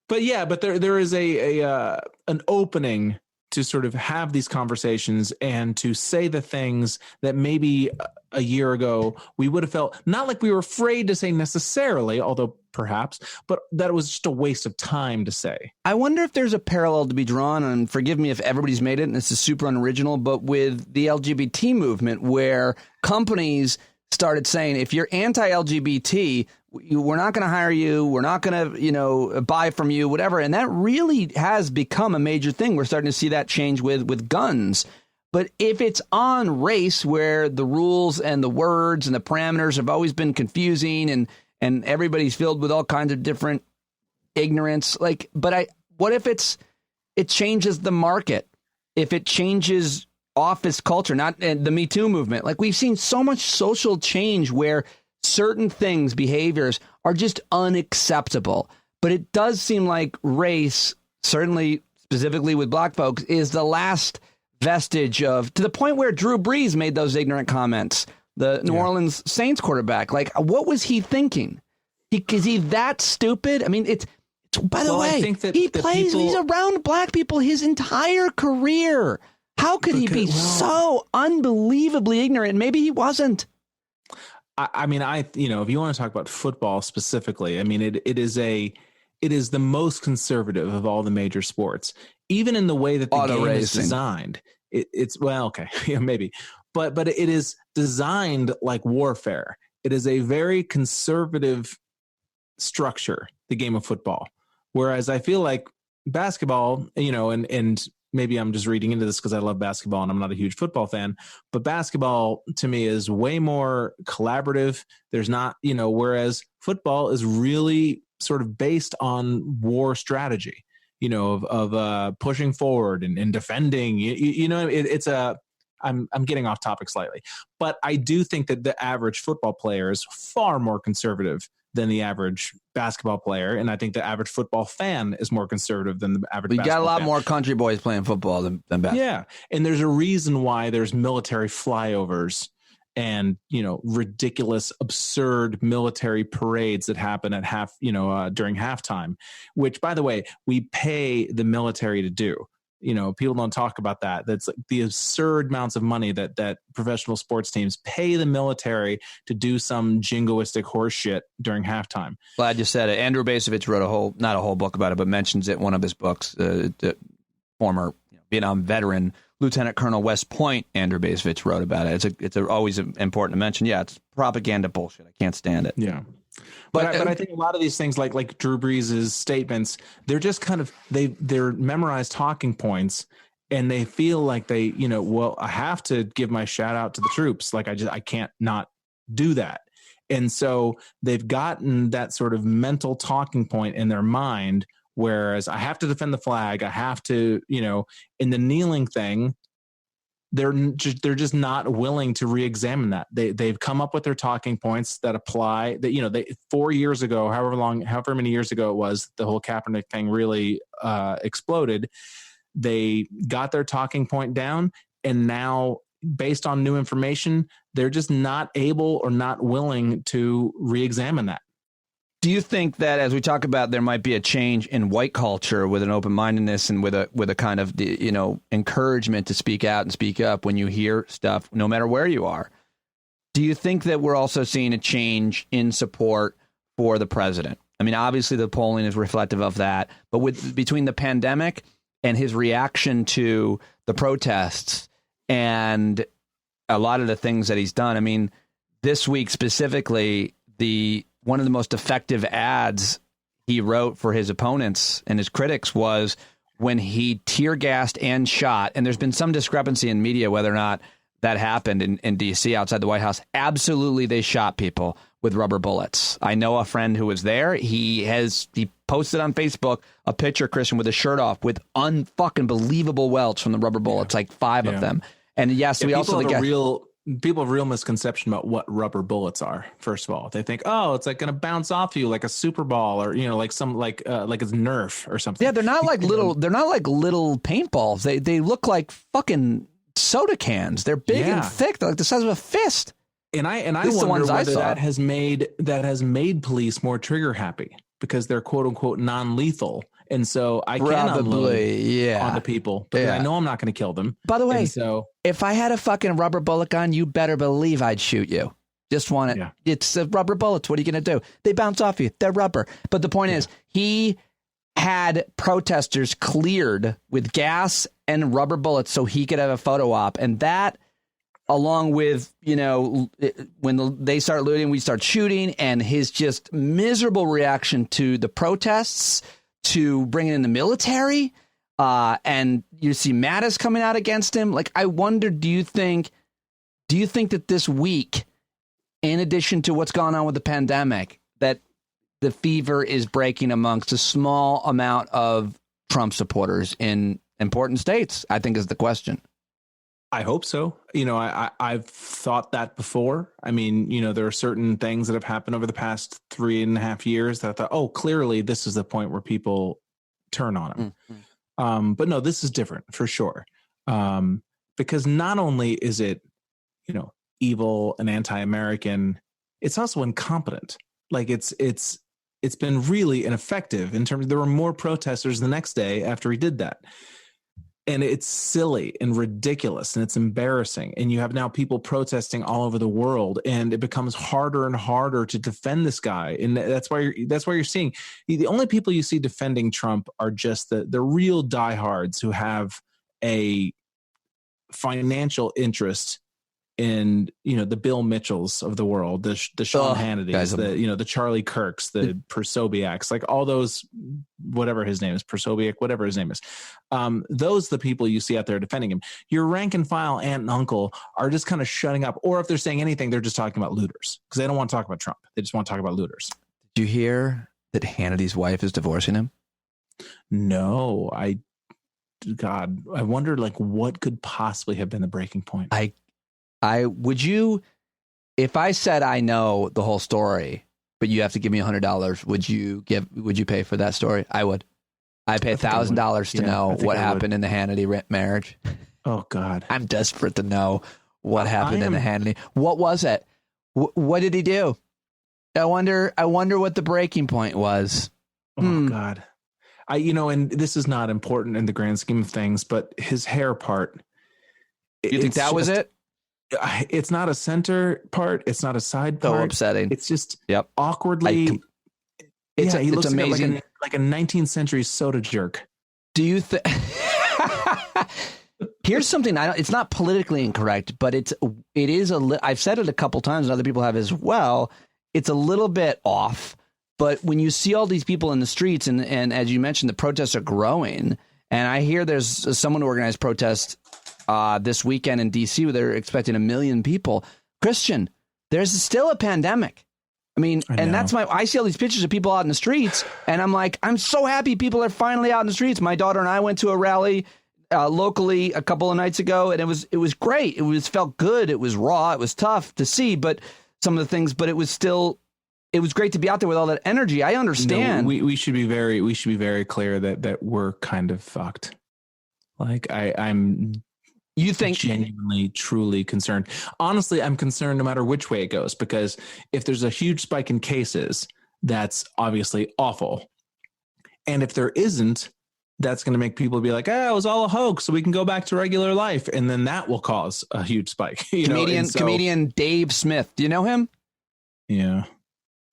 But there is an opening to sort of have these conversations and to say the things that maybe a year ago we would have felt not like we were afraid to say necessarily, although perhaps, but that it was just a waste of time to say. I wonder if there's a parallel to be drawn, and forgive me if everybody's made it and this is super unoriginal, but with the LGBT movement, where companies started saying, if you're anti-LGBT, we're not going to hire you. We're not going to, buy from you, whatever. And that really has become a major thing. We're starting to see that change with guns. But if it's on race, where the rules and the words and the parameters have always been confusing, and everybody's filled with all kinds of different ignorance, what if it changes the market? If it changes office culture, not the Me Too movement, like we've seen so much social change where certain things, behaviors are just unacceptable. But it does seem like race, certainly specifically with black folks, is the last vestige of, to the point where Drew Brees made those ignorant comments, the New Orleans Saints quarterback. Like, what was he thinking? Is he that stupid? I mean, it's by the way, I think that he's around black people his entire career. How could he be so unbelievably ignorant? Maybe he wasn't. I mean, if you want to talk about football specifically, I mean, it is the most conservative of all the major sports, even in the way that the game is designed. Maybe, but it is designed like warfare. It is a very conservative structure, the game of football, Whereas I feel like basketball, and maybe I'm just reading into this because I love basketball and I'm not a huge football fan, but basketball to me is way more collaborative. There's not, whereas football is really sort of based on war strategy, of pushing forward and defending, I'm getting off topic slightly, but I do think that the average football player is far more conservative than the average basketball player, and I think the average football fan is more conservative than the average. We got a lot fan. more country boys playing football than basketball. Yeah, and there's a reason why there's military flyovers and ridiculous, absurd military parades that happen at during halftime, which, by the way, we pay the military to do. People don't talk about that. That's like the absurd amounts of money that professional sports teams pay the military to do some jingoistic horse shit during halftime. Glad you said it. Andrew Basovich wrote not a whole book about it, but mentions it in one of his books. The former Vietnam veteran, Lieutenant Colonel West Point, Andrew Basovich wrote about it. It's always important to mention. Yeah, it's propaganda bullshit. I can't stand it. Yeah. But I think a lot of these things, like Drew Brees' statements, they're just kind of they're memorized talking points, and they feel like they, I have to give my shout out to the troops. Like I can't not do that. And so they've gotten that sort of mental talking point in their mind, whereas I have to defend the flag. I have to, in the kneeling thing, they're just not willing to re-examine that. They've come up with their talking points that apply. That 4 years ago, however many years ago it was, the whole Kaepernick thing really exploded. They got their talking point down, and now, based on new information, they're just not able or not willing to re-examine that. Do you think that, as we talk about, there might be a change in white culture with an open-mindedness and with a kind of encouragement to speak out and speak up when you hear stuff, no matter where you are? Do you think that we're also seeing a change in support for the president? I mean, obviously the polling is reflective of that, but between the pandemic and his reaction to the protests and a lot of the things that he's done, I mean, this week specifically, one of the most effective ads he wrote for his opponents and his critics was when he tear gassed and shot. And there's been some discrepancy in media whether or not that happened in D.C. outside the White House. Absolutely, they shot people with rubber bullets. I know a friend who was there. He posted on Facebook a picture, Christian, with his shirt off with unfucking believable welts from the rubber bullets, like 5 of them. And yes, we also people have real misconception about what rubber bullets are. First of all, they think, it's like going to bounce off you like a Super Ball or, like some like it's Nerf or something. Yeah. They're not like little paintballs. They look like fucking soda cans. They're big and thick. They're like the size of a fist. And I wonder whether that has made police more trigger happy because they're quote unquote non-lethal. And so I can unload onto people, but I know I'm not going to kill them. By the way, if I had a fucking rubber bullet gun, you better believe I'd shoot you. Just want it. Yeah. It's rubber bullets. What are you going to do? They bounce off you. They're rubber. But the point is, he had protesters cleared with gas and rubber bullets so he could have a photo op. And that, along with, when they start looting, we start shooting, and his just miserable reaction to the protests, to bringing in the military, and you see Mattis coming out against him. Like, I wonder, do you think that this week, in addition to what's gone on with the pandemic, that the fever is breaking amongst a small amount of Trump supporters in important states, I think is the question. I hope so. I've thought that before. I mean, there are certain things that have happened over the past 3.5 years that I thought, clearly this is the point where people turn on him. Mm-hmm. But no, this is different for sure. Because not only is it, evil and anti-American, it's also incompetent. Like it's been really ineffective in terms of, there were more protesters the next day after he did that. And it's silly and ridiculous and it's embarrassing. And you have now people protesting all over the world, and it becomes harder and harder to defend this guy. And that's why you're seeing the only people you see defending Trump are just the real diehards who have a financial interest and the Bill Mitchells of the world, the Sean Hannitys, the Charlie Kirks, the Persobiaks, like all those, whatever his name is, Persobiak, whatever his name is. Those are the people you see out there defending him. Your rank and file aunt and uncle are just kind of shutting up, or if they're saying anything, they're just talking about looters because they don't want to talk about Trump. They just want to talk about looters. Did you hear that Hannity's wife is divorcing him? No, God, I wonder what could possibly have been the breaking point. Would you, if I said I know the whole story, but you have to give me $100, would you pay for that story? I would. I'd pay $1,000 to know what happened in the Hannity marriage. Oh God, I'm desperate to know what happened in the Hannity. What was it? What did he do? I wonder what the breaking point was. Oh God. And this is not important in the grand scheme of things, but his hair part. You think that was it? It's not a center part. It's not a side part. So upsetting. It's just awkwardly. He looks amazing. Like a 19th century soda jerk. Do you think? Here's something it's not politically incorrect, but it is I've said it a couple times and other people have as well. It's a little bit off. But when you see all these people in the streets, and as you mentioned, the protests are growing, and I hear there's someone who organized protests this weekend in D.C. where they're expecting 1 million people. Christian, there's still a pandemic. I mean, and that's I see all these pictures of people out in the streets, and I'm like, I'm so happy people are finally out in the streets. My daughter and I went to a rally locally a couple of nights ago, and it was great. It felt good. It was raw. It was tough to see, but some of the things, but it was great to be out there with all that energy. I understand. No, we should be very clear that we're kind of fucked. I'm you think genuinely, truly concerned. Honestly, I'm concerned no matter which way it goes, because if there's a huge spike in cases, that's obviously awful. And if there isn't, that's going to make people be like, it was all a hoax, so we can go back to regular life. And then that will cause a huge spike. Comedian Dave Smith. Do you know him? Yeah.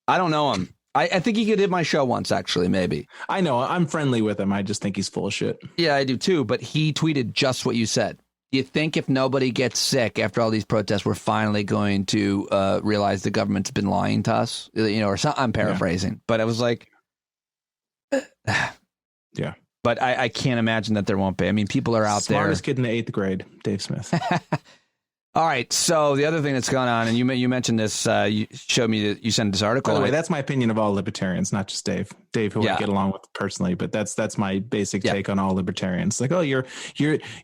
I don't know him. I think he did my show once, actually, maybe. I know. I'm friendly with him. I just think he's full of shit. Yeah, I do too. But he tweeted just what you said. Do you think if nobody gets sick after all these protests, we're finally going to realize the government's been lying to us? Or something. I'm paraphrasing. But I was like, yeah. But I can't imagine that there won't be. I mean, people are out there. Smartest kid in the 8th grade, Dave Smith. All right. So the other thing that's going on, and you mentioned this, you showed me that you sent this article. By the way, that's my opinion of all libertarians, not just Dave, who I get along with personally, but that's my basic take on all libertarians. Like, oh, you're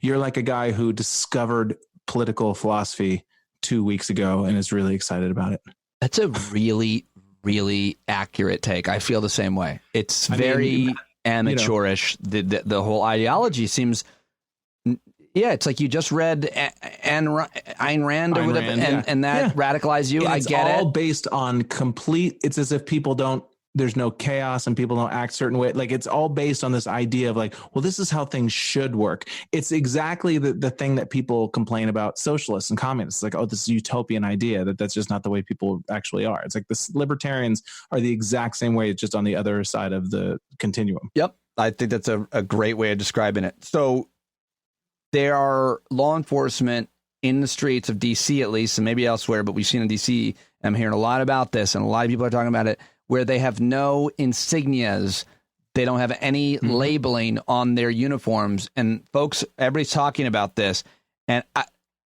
like a guy who discovered political philosophy 2 weeks ago and is really excited about it. That's a really, really accurate take. I feel the same way. It's very amateurish. The whole ideology seems. Yeah, it's like you just read Ayn Rand or whatever, and that radicalized you. I get it. It's all based on it's as if there's no chaos and people don't act certain way. Like, it's all based on this idea of like, well, this is how things should work. It's exactly the thing that people complain about socialists and communists. Like, oh, this is a utopian idea that's just not the way people actually are. It's like the libertarians are the exact same way, just on the other side of the continuum. Yep. I think that's a great way of describing it. So, there are law enforcement in the streets of D.C., at least, and maybe elsewhere, but we've seen in D.C., I'm hearing a lot about this, and a lot of people are talking about it, where they have no insignias. They don't have any labeling on their uniforms. And folks, everybody's talking about this, and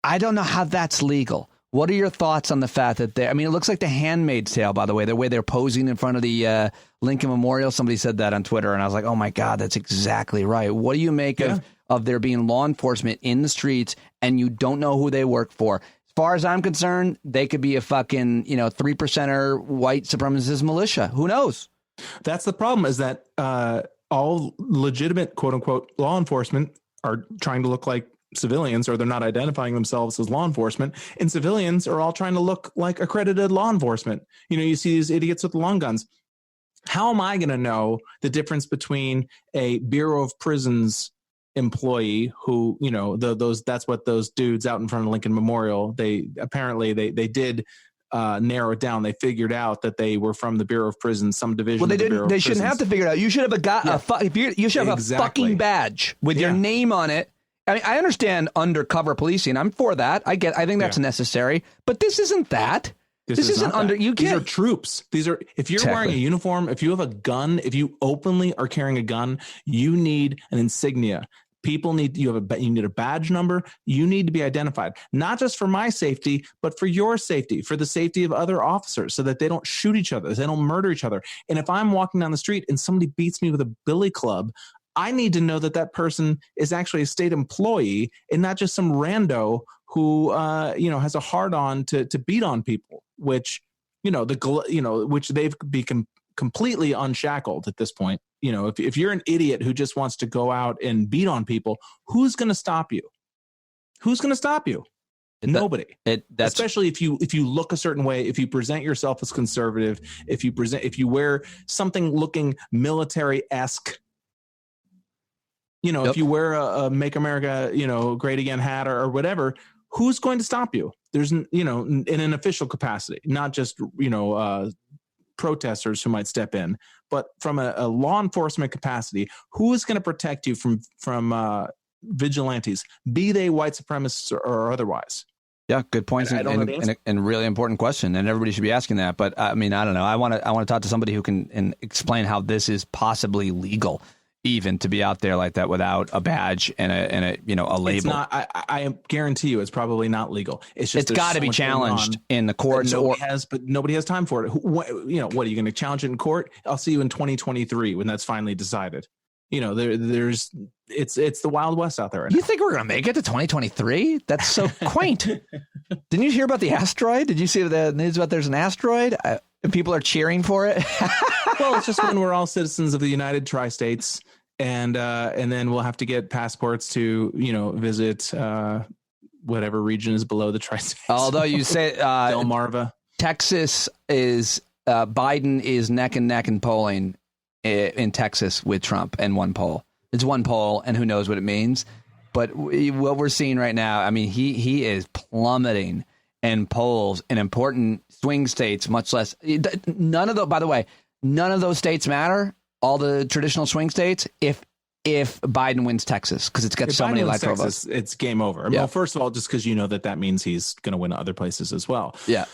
I don't know how that's legal. What are your thoughts on the fact that it looks like The Handmaid's Tale, by the way, the way they're posing in front of the Lincoln Memorial. Somebody said that on Twitter, and I was like, oh my God, that's exactly right. What do you make of there being law enforcement in the streets and you don't know who they work for? As far as I'm concerned, they could be a fucking, 3%er white supremacist militia. Who knows? That's the problem, is that all legitimate, quote unquote, law enforcement are trying to look like civilians, or they're not identifying themselves as law enforcement, and civilians are all trying to look like accredited law enforcement. You see these idiots with long guns. How am I going to know the difference between a Bureau of Prisons employee who, that's what those dudes out in front of Lincoln Memorial, they did narrow it down. They figured out that they were from the Bureau of Prisons, some division. Well, they didn't. They shouldn't have to figure it out. You should have you should have a fucking badge with your name on it. I mean, I understand undercover policing. I'm for that. I think that's necessary. But this isn't that. This isn't under. You These can't. are troops. These are. If you're wearing a uniform, if you have a gun, if you openly are carrying a gun, you need an insignia. People need you need a badge number. You need to be identified, not just for my safety, but for your safety, for the safety of other officers, so that they don't shoot each other, they don't murder each other. And if I'm walking down the street and somebody beats me with a billy club, I need to know that that person is actually a state employee and not just some rando who has a hard on to beat on people, which which they've become completely unshackled at this point. If you're an idiot who just wants to go out and beat on people, who's going to stop you? Who's going to stop you? Nobody. Especially if you look a certain way, if you present yourself as conservative, if you wear something looking military-esque, if you wear a Make America, Great Again hat or whatever, who's going to stop you? There's, in an official capacity, not just, protesters who might step in, but from a law enforcement capacity, who is going to protect you from vigilantes, be they white supremacists or otherwise? Yeah, good points and really important question, and everybody should be asking that. But I mean, I don't know. I want to talk to somebody who can explain how this is possibly legal, even to be out there like that without a badge and a label. It's not. I guarantee you, it's probably not legal. It's got to be challenged in the courts. But nobody has time for it. What are you going to challenge it in court? I'll see you in 2023 when that's finally decided. It's the Wild West out there right now. You think we're going to make it to 2023? That's so quaint. Didn't you hear about the asteroid? Did you see the news about there's an asteroid? People are cheering for it. Well, it's just when we're all citizens of the United Tri-States, and then we'll have to get passports to visit whatever region is below the Tri-States. Although you say Delmarva, Texas is Biden is neck and neck in polling in Texas with Trump, and one poll. It's one poll, and who knows what it means. But what we're seeing right now, I mean, he is plummeting in polls in important swing states, much less none of those states matter. All the traditional swing states, if Biden wins Texas, because it's got so many electoral votes, it's game over. Well, first of all, just because that means he's going to win other places as well. Yeah.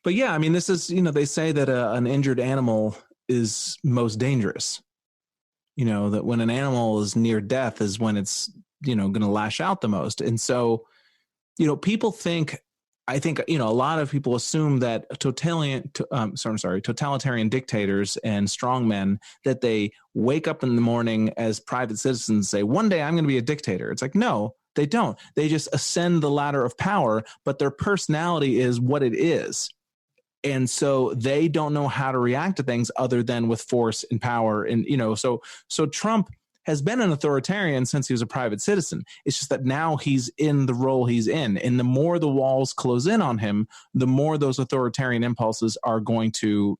But yeah, I mean, this is, they say that an injured animal is most dangerous. That when an animal is near death is when it's, going to lash out the most. And so, people I think a lot of people assume that totalitarian dictators and strongmen, that they wake up in the morning as private citizens and say, one day I'm going to be a dictator. It's like, no, they don't. They just ascend the ladder of power, but their personality is what it is. And so they don't know how to react to things other than with force and power. And, so Trump has been an authoritarian since he was a private citizen. It's just that now he's in the role he's in. And the more the walls close in on him, the more those authoritarian impulses are going to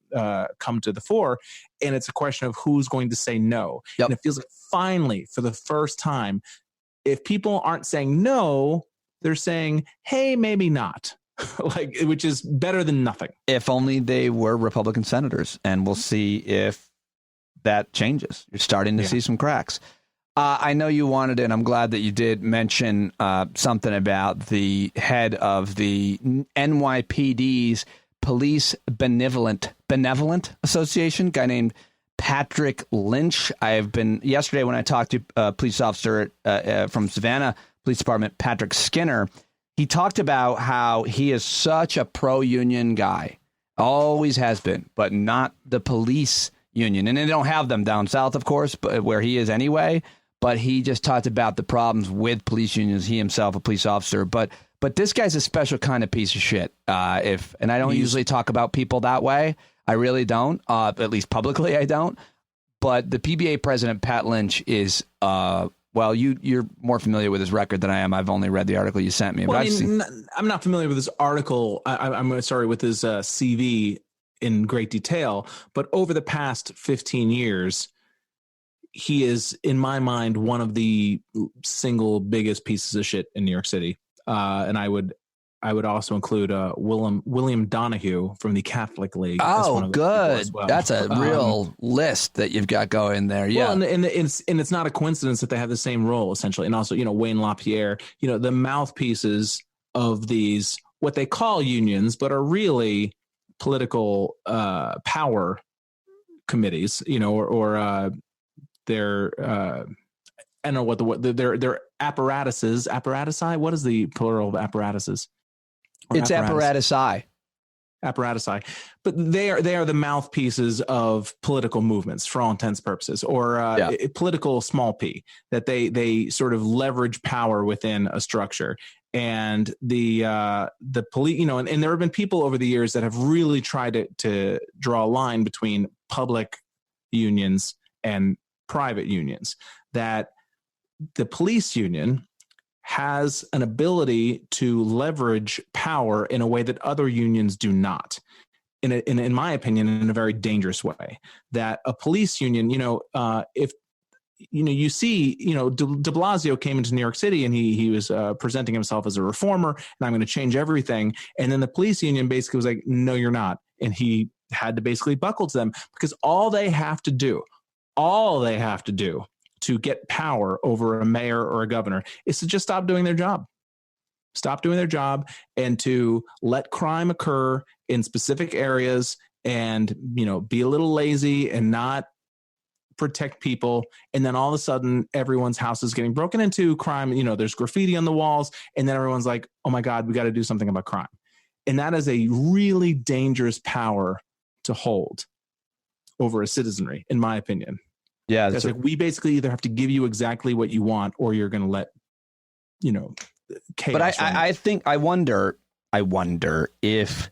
come to the fore. And it's a question of who's going to say no. Yep. And it feels like finally, for the first time, if people aren't saying no, they're saying, hey, maybe not. Which is better than nothing. If only they were Republican senators, and we'll see if that changes. You're starting to see some cracks. I know you wanted, and I'm glad that you did mention something about the head of the NYPD's Police Benevolent Association, guy named Patrick Lynch. Yesterday when I talked to a police officer from Savannah Police Department, Patrick Skinner, he talked about how he is such a pro-union guy, always has been, but not the police union. And they don't have them down south, of course, but where he is anyway. But he just talked about the problems with police unions. He himself, a police officer. But this guy's a special kind of piece of shit. And I don't usually talk about people that way. I really don't. At least publicly, I don't. But the PBA president, Pat Lynch, is well, you're more familiar with his record than I am. I've only read the article you sent me. Well, I'm not familiar with his article. I'm sorry, with his CV in great detail. But over the past 15 years, he is, in my mind, one of the single biggest pieces of shit in New York City. And I would I would also include William Donahue from the Catholic League. Oh, good. Well. That's a real list that you've got going there. Yeah. Well, and it's not a coincidence that they have the same role, essentially. And also, Wayne LaPierre, the mouthpieces of these, what they call unions, but are really political power committees, or their I don't know what their apparatusi. What is the plural of apparatuses? It's apparatusi. Apparatusi, but they are the mouthpieces of political movements for all intents and purposes, or political small p, that they sort of leverage power within a structure. And the police, and there have been people over the years that have really tried to draw a line between public unions and private unions, that the police union has an ability to leverage power in a way that other unions do not, in my opinion, in a very dangerous way. That a police union, if you see, de Blasio came into New York City and he was presenting himself as a reformer, and I'm going to change everything. And then the police union basically was like, no, you're not. And he had to basically buckle to them, because all they have to do to get power over a mayor or a governor is to just stop doing their job. Stop doing their job and to let crime occur in specific areas and, be a little lazy and not protect people. And then all of a sudden, everyone's house is getting broken into, crime, there's graffiti on the walls. And then everyone's like, oh my God, we got to do something about crime. And that is a really dangerous power to hold over a citizenry, in my opinion. Yeah, it's like we basically either have to give you exactly what you want, or you're going to let, chaos. But I wonder if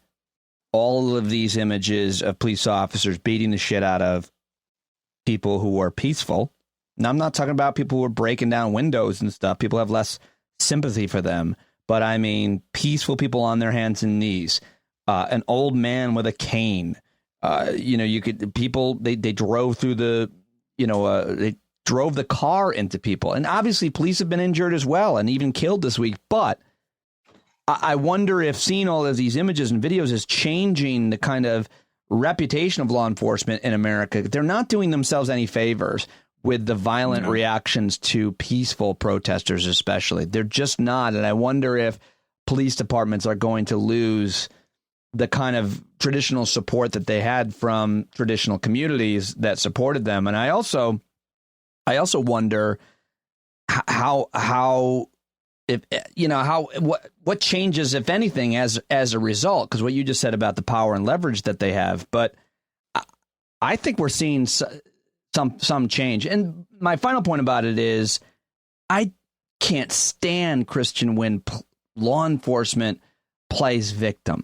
all of these images of police officers beating the shit out of people who are peaceful. Now, I'm not talking about people who are breaking down windows and stuff. People have less sympathy for them. But I mean, peaceful people on their hands and knees, an old man with a cane. They drove through the. They drove the car into people. And obviously police have been injured as well and even killed this week. But I wonder if seeing all of these images and videos is changing the kind of reputation of law enforcement in America. They're not doing themselves any favors with the violent reactions to peaceful protesters, especially. They're just not. And I wonder if police departments are going to lose the kind of traditional support that they had from traditional communities that supported them. And I also wonder what changes, if anything, as a result, because what you just said about the power and leverage that they have. But I think we're seeing some change. And my final point about it is I can't stand, Christian, when law enforcement plays victim.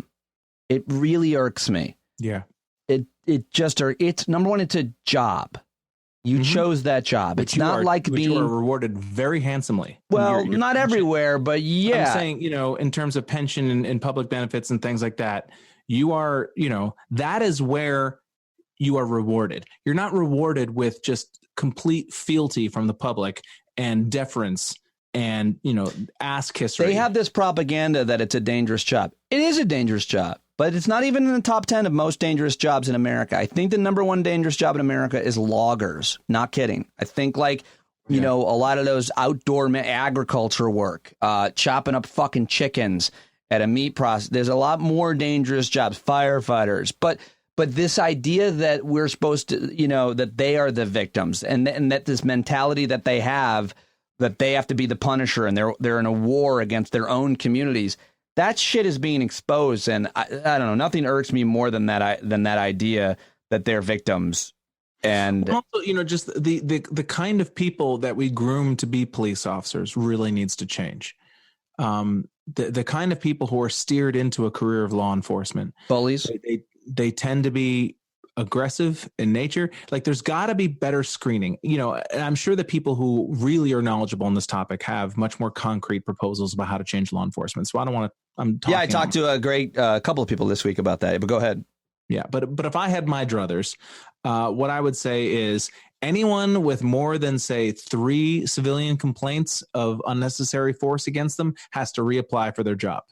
It really irks me. Yeah. It's number one, it's a job. You chose that job. It's not like being you are rewarded very handsomely. Well, not everywhere, but yeah. I'm saying, in terms of pension and public benefits and things like that, you are, that is where you are rewarded. You're not rewarded with just complete fealty from the public and deference and, ass kissery. They have this propaganda that it's a dangerous job. It is a dangerous job, but it's not even in the top 10 of most dangerous jobs in America. I think the number one dangerous job in America is loggers. Not kidding. I think a lot of those outdoor agriculture work, chopping up fucking chickens at a meat process. There's a lot more dangerous jobs, firefighters. But this idea that we're supposed to, that they are the victims and that this mentality that they have to be the punisher and they're in a war against their own communities. That shit is being exposed, and I don't know. Nothing irks me more than that idea that they're victims. And also, just the kind of people that we groom to be police officers really needs to change. The kind of people who are steered into a career of law enforcement, bullies, they tend to be aggressive in nature. Like, there's got to be better screening, and I'm sure that people who really are knowledgeable on this topic have much more concrete proposals about how to change law enforcement. So I don't want to, I talked to a great couple of people this week about that, but go ahead. Yeah. But if I had my druthers, what I would say is anyone with more than, say, 3 civilian complaints of unnecessary force against them has to reapply for their job.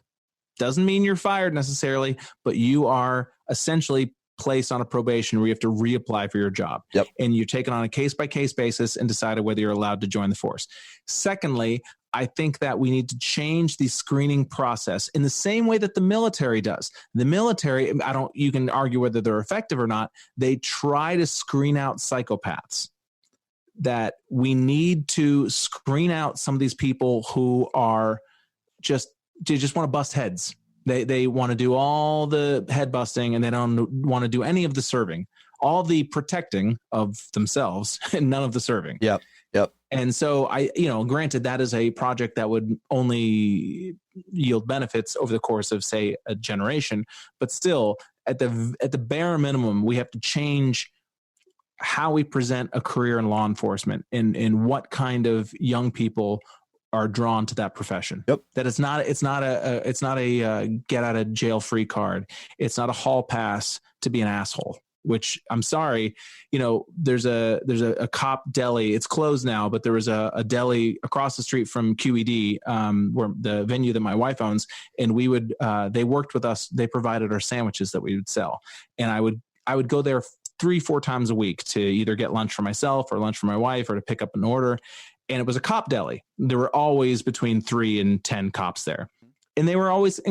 Doesn't mean you're fired necessarily, but you are essentially placed on a probation where you have to reapply for your job. Yep. And you're taken on a case-by-case basis and decided whether you're allowed to join the force. Secondly, I think that we need to change the screening process in the same way that the military does. The military, you can argue whether they're effective or not. They try to screen out psychopaths. That we need to screen out some of these people who are just want to bust heads. They want to do all the head busting and they don't want to do any of the serving, all the protecting of themselves and none of the serving. Yep. And so granted, that is a project that would only yield benefits over the course of, say, a generation, but still at the bare minimum, we have to change how we present a career in law enforcement and what kind of young people are drawn to that profession. Yep. That it's not a get out of jail free card. It's not a hall pass to be an asshole, which I'm sorry, there's a cop deli. It's closed now, but there was a deli across the street from QED, where the venue that my wife owns. And they worked with us. They provided our sandwiches that we would sell. And I would go there 3-4 times a week to either get lunch for myself or lunch for my wife or to pick up an order. And it was a cop deli. There were always between 3 and 10 cops there. And they were always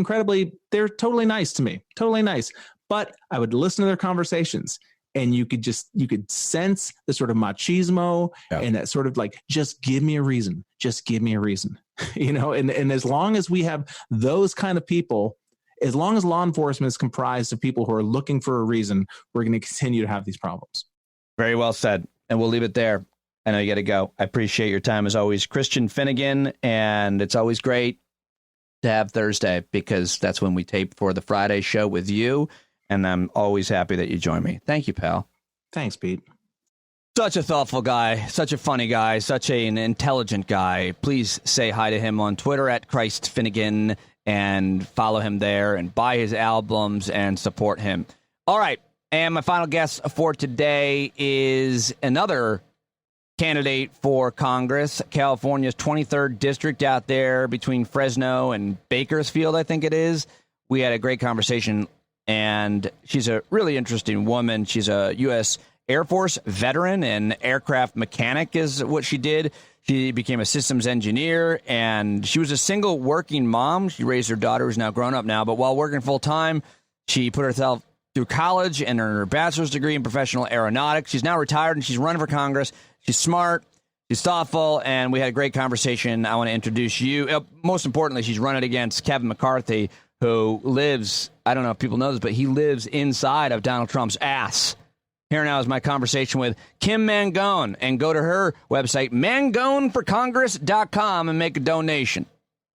they're totally nice to me, totally nice. But I would listen to their conversations and you could sense the sort of machismo and that sort of like, just give me a reason. Just give me a reason, and as long as we have those kind of people, as long as law enforcement is comprised of people who are looking for a reason, we're going to continue to have these problems. Very well said. And we'll leave it there. I know you got to go. I appreciate your time as always, Christian Finnegan. And it's always great to have Thursday because that's when we tape for the Friday show with you. And I'm always happy that you join me. Thank you, pal. Thanks, Pete. Such a thoughtful guy, such a funny guy, such an intelligent guy. Please say hi to him on Twitter at Christ Finnegan and follow him there and buy his albums and support him. All right. And my final guest for today is another candidate for Congress, California's 23rd district out there between Fresno and Bakersfield, I think it is. We had a great conversation, and she's a really interesting woman. She's a U.S. Air Force veteran and aircraft mechanic is what she did. She became a systems engineer, and she was a single working mom. She raised her daughter, who's now grown up now, but while working full-time, she put herself through college and earned her bachelor's degree in professional aeronautics. She's now retired, and she's running for Congress. She's smart, she's thoughtful, and we had a great conversation. I want to introduce you. Most importantly, she's running against Kevin McCarthy, who lives, I don't know if people know this, but he lives inside of Donald Trump's ass. Here now is my conversation with Kim Mangone, and go to her website, mangoneforcongress.com, and make a donation.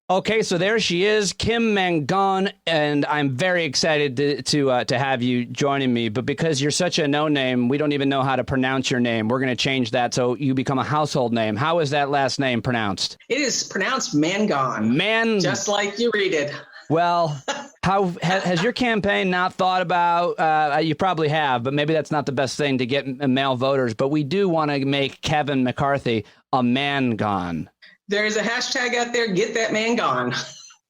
Okay, so there she is, Kim Mangone, and I'm very excited to have you joining me. But because you're such a no-name, we don't even know how to pronounce your name. We're going to change that so you become a household name. How is that last name pronounced? It is pronounced Mangone. Just like you read it. Well, how has your campaign not thought about, you probably have, but maybe that's not the best thing to get male voters, but we do want to make Kevin McCarthy a Mangone. There's a hashtag out there, get that man gone.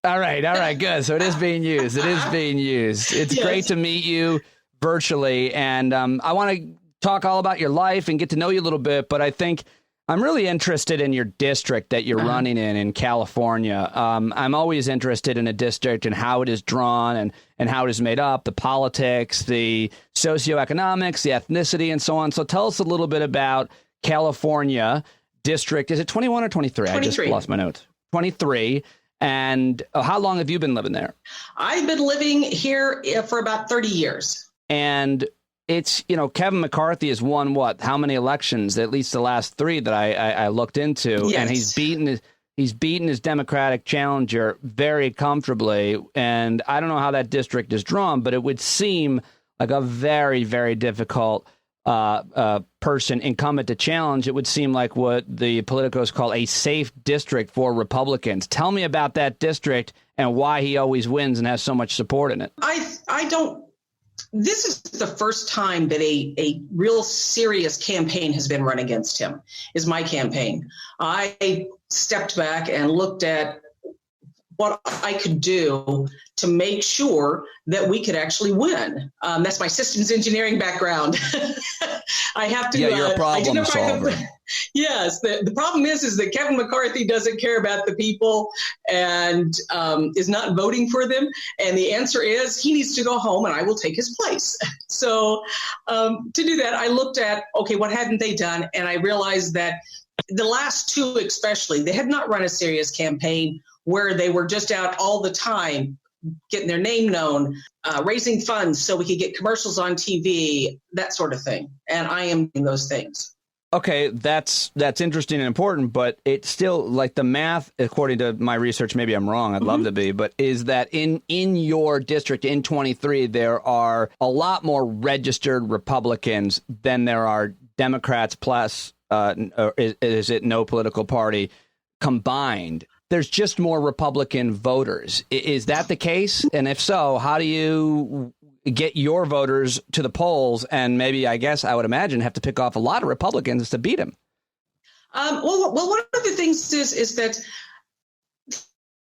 All right, good. So it is being used. It's yes. Great to meet you virtually, and I want to talk all about your life and get to know you a little bit, but I think I'm really interested in your district that you're running in California. I'm always interested in a district and how it is drawn and how it is made up, the politics, the socioeconomics, the ethnicity, and so on. So tell us a little bit about California district. Is it 21 or 23? 23. I just lost my notes. 23. And how long have you been living there? I've been living here for about 30 years. And it's, Kevin McCarthy has won how many elections? At least the last 3 that I looked into. Yes. And he's beaten his Democratic challenger very comfortably. And I don't know how that district is drawn, but it would seem like a very, very difficult person incumbent to challenge. It would seem like what the politicos call a safe district for Republicans. Tell me about that district and why he always wins and has so much support in it. This is the first time that a real serious campaign has been run against him, is my campaign. I stepped back and looked at what I could do to make sure that we could actually win. That's my systems engineering background. I have to you're a problem solver. Yes. The problem is that Kevin McCarthy doesn't care about the people and is not voting for them. And the answer is he needs to go home and I will take his place. So to do that, I looked at, okay, what hadn't they done? And I realized that the last two especially, they had not run a serious campaign where they were just out all the time, getting their name known, raising funds so we could get commercials on TV, that sort of thing. And I am doing those things. Okay, that's interesting and important, but it's still like the math, according to my research, maybe I'm wrong, I'd love to be, but is that in your district in 23, there are a lot more registered Republicans than there are Democrats plus, is it no political party combined? There's just more Republican voters. Is that the case? And if so, how do you get your voters to the polls and maybe, I guess, I would imagine, have to pick off a lot of Republicans to beat them? Well, one of the things is that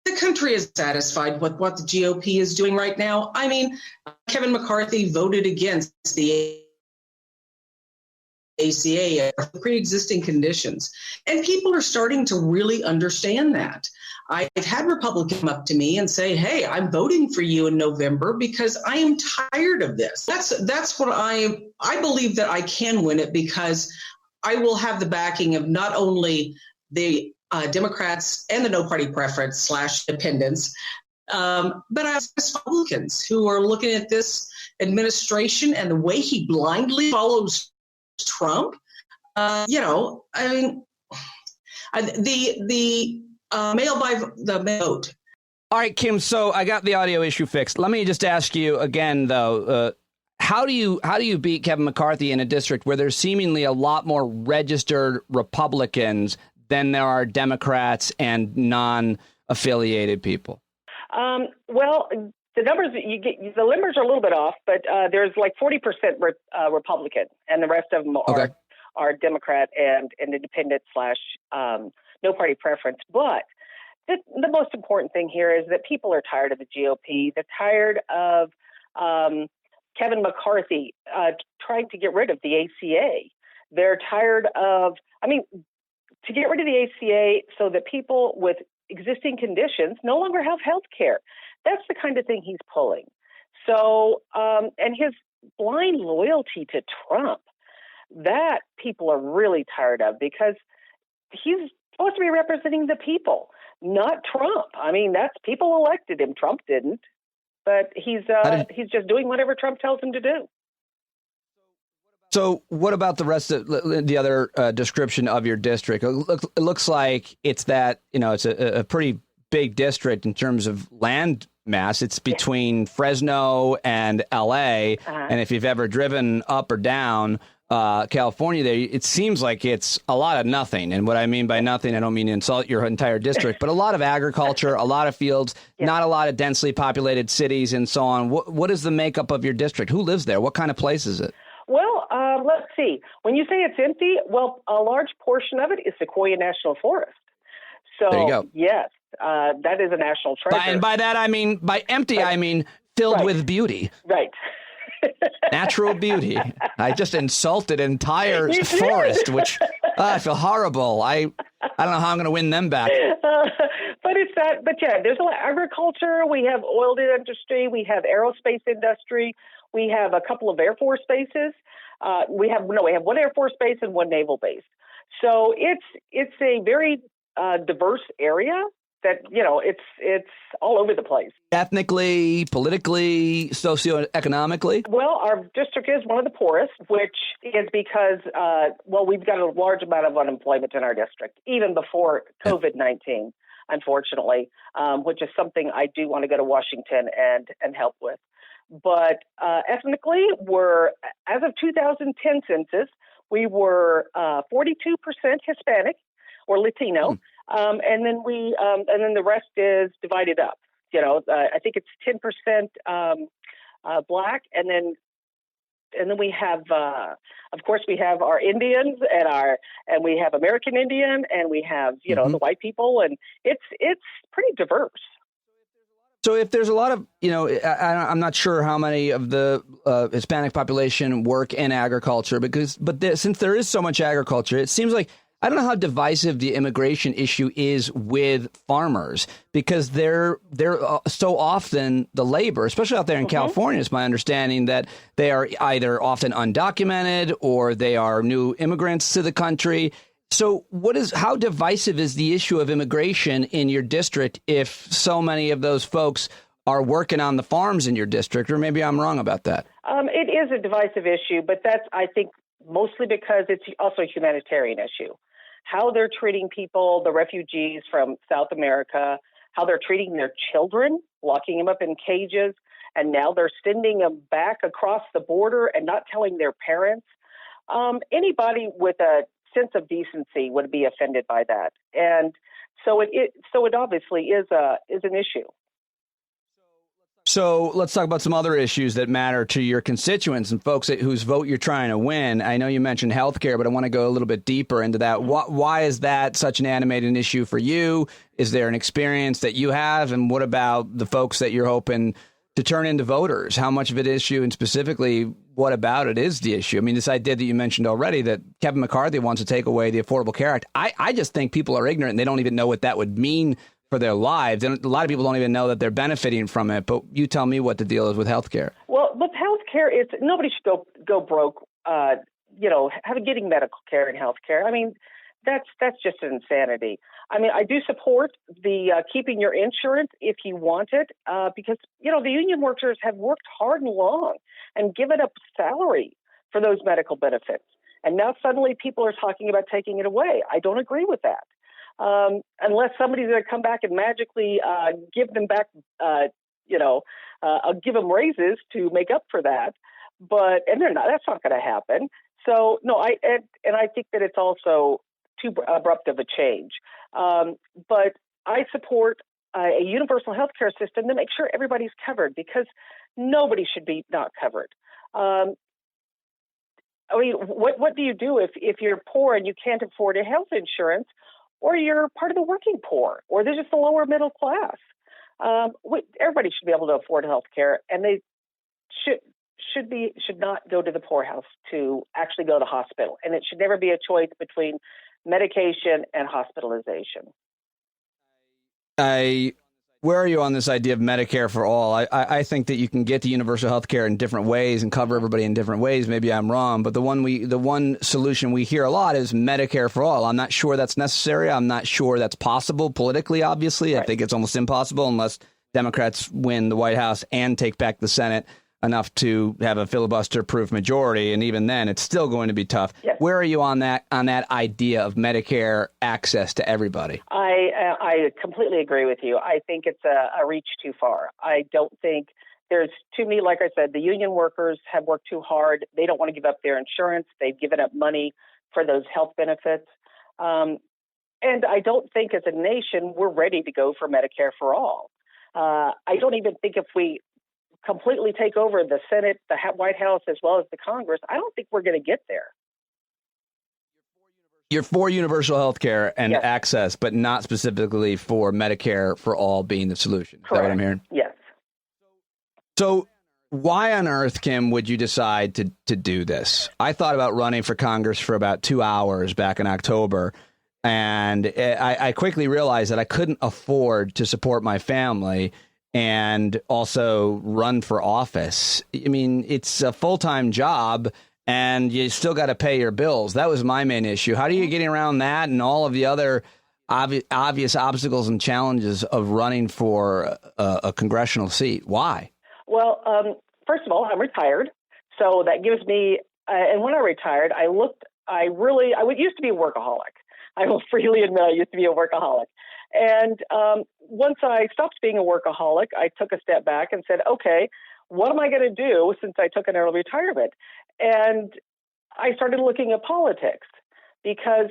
the country is satisfied with what the GOP is doing right now. I mean, Kevin McCarthy voted against the ACA pre-existing conditions. And people are starting to really understand that. I've had Republicans come up to me and say, hey, I'm voting for you in November because I am tired of this. That's what I believe that I can win it because I will have the backing of not only the Democrats and the no party preference / independents, but I have Republicans who are looking at this administration and the way he blindly follows Trump. I mean, the mail by the vote. All right, Kim. So I got the audio issue fixed. Let me just ask you again, though. How do you beat Kevin McCarthy in a district where there's seemingly a lot more registered Republicans than there are Democrats and non-affiliated people? Well, the numbers the numbers are a little bit off, but there's like 40% Republican, and the rest of them are Democrat and independent / no party preference. But the most important thing here is that people are tired of the GOP. They're tired of Kevin McCarthy trying to get rid of the ACA. They're tired of, to get rid of the ACA so that people with existing conditions no longer have health care. That's the kind of thing he's pulling. So, and his blind loyalty to Trump, that people are really tired of because he's supposed to be representing the people, not Trump. I mean, that's people elected him. Trump didn't, but he's just doing whatever Trump tells him to do. So what about the rest of the other description of your district? It looks like it's that, it's a pretty big district in terms of land mass. It's between Fresno and L.A. And if you've ever driven up or down California there, it seems like it's a lot of nothing. And what I mean by nothing, I don't mean to insult your entire district, but a lot of agriculture, a lot of fields, not a lot of densely populated cities and so on. What is the makeup of your district? Who lives there? What kind of place is it? Well, let's see. When you say it's empty, well, a large portion of it is Sequoia National Forest. So, there you go. Yes, that is a national treasure. And by that, I mean, by empty, I mean filled with beauty. Right. Natural beauty. I just insulted an entire forest, which I feel horrible. I don't know how I'm going to win them back. But it's that. But yeah, there's a lot of agriculture. We have oil industry. We have aerospace industry. We have a couple of Air Force bases. We have one Air Force base and one naval base. So it's a very diverse area that, it's all over the place. Ethnically, politically, socioeconomically? Well, our district is one of the poorest, which is because, we've got a large amount of unemployment in our district, even before COVID-19, unfortunately, which is something I do want to go to Washington and help with. But ethnically, as of 2010 census, we were 42% Hispanic or Latino, and then the rest is divided up. I think it's 10% Black, and then we have, of course, we have our Indians and we have American Indian, and we have the white people, and it's pretty diverse. So if there's a lot of, I'm not sure how many of the Hispanic population work in agriculture, since there is so much agriculture, it seems like, I don't know how divisive the immigration issue is with farmers, because they're so often the labor, especially out there in California. It's my understanding that they are either often undocumented or they are new immigrants to the country. So how divisive is the issue of immigration in your district if so many of those folks are working on the farms in your district? Or maybe I'm wrong about that. It is a divisive issue, but that's, I think, mostly because it's also a humanitarian issue. How they're treating people, the refugees from South America, how they're treating their children, locking them up in cages, and now they're sending them back across the border and not telling their parents. Anybody with a sense of decency would be offended by that, and so it obviously is an issue. So let's talk about some other issues that matter to your constituents and folks whose vote you're trying to win. I know you mentioned healthcare, but I want to go a little bit deeper into that. Why is that such an animated issue for you? Is there an experience that you have? And what about the folks that you're hoping to turn into voters? How much of it is issue, and specifically, what about it is the issue? I mean, this idea that you mentioned already that Kevin McCarthy wants to take away the Affordable Care Act. I just think people are ignorant and they don't even know what that would mean for their lives. And a lot of people don't even know that they're benefiting from it. But you tell me what the deal is with health care. Well, with health care, nobody should go broke, getting medical care and health care. I mean, that's just insanity. I mean, I do support the keeping your insurance if you want it, because, the union workers have worked hard and long and given up salary for those medical benefits. And now suddenly people are talking about taking it away. I don't agree with that. Unless somebody's going to come back and magically give them back, give them raises to make up for that. And they're not. That's not going to happen. So no, I think that it's also too abrupt of a change. But I support a universal health care system to make sure everybody's covered, because nobody should be not covered. I mean, what do you do if you're poor and you can't afford a health insurance? Or you're part of the working poor, or they're just the lower middle class. Everybody should be able to afford health care, and they should not go to the poorhouse to actually go to the hospital. And it should never be a choice between medication and hospitalization. Where are you on this idea of Medicare for all? I think that you can get to universal health care in different ways and cover everybody in different ways. Maybe I'm wrong, but the one solution we hear a lot is Medicare for all. I'm not sure that's necessary. I'm not sure that's possible politically, obviously. Right. I think it's almost impossible unless Democrats win the White House and take back the Senate enough to have a filibuster-proof majority, and even then, it's still going to be tough. Yes. Where are you on that idea of Medicare access to everybody? I completely agree with you. I think it's a reach too far. I don't think there's too many. Like I said, the union workers have worked too hard. They don't want to give up their insurance. They've given up money for those health benefits. And I don't think as a nation we're ready to go for Medicare for all. I don't even think if we completely take over the Senate, the White House, as well as the Congress, I don't think we're going to get there. You're for universal health care and yes. access, but not specifically for Medicare for all being the solution. Correct. Is that what I'm hearing? Yes. So why on earth, Kim, would you decide to do this? I thought about running for Congress for about 2 hours back in October, and I quickly realized that I couldn't afford to support my family and also run for office. I mean, it's a full-time job, and you still got to pay your bills. That was my main issue. How are you getting around that and all of the other obvious obstacles and challenges of running for a congressional seat? Why? Well, first of all, I'm retired, so that gives me. And when I retired, I used to be a workaholic. I will freely admit I used to be a workaholic. And once I stopped being a workaholic, I took a step back and said, okay, what am I going to do since I took an early retirement? And I started looking at politics because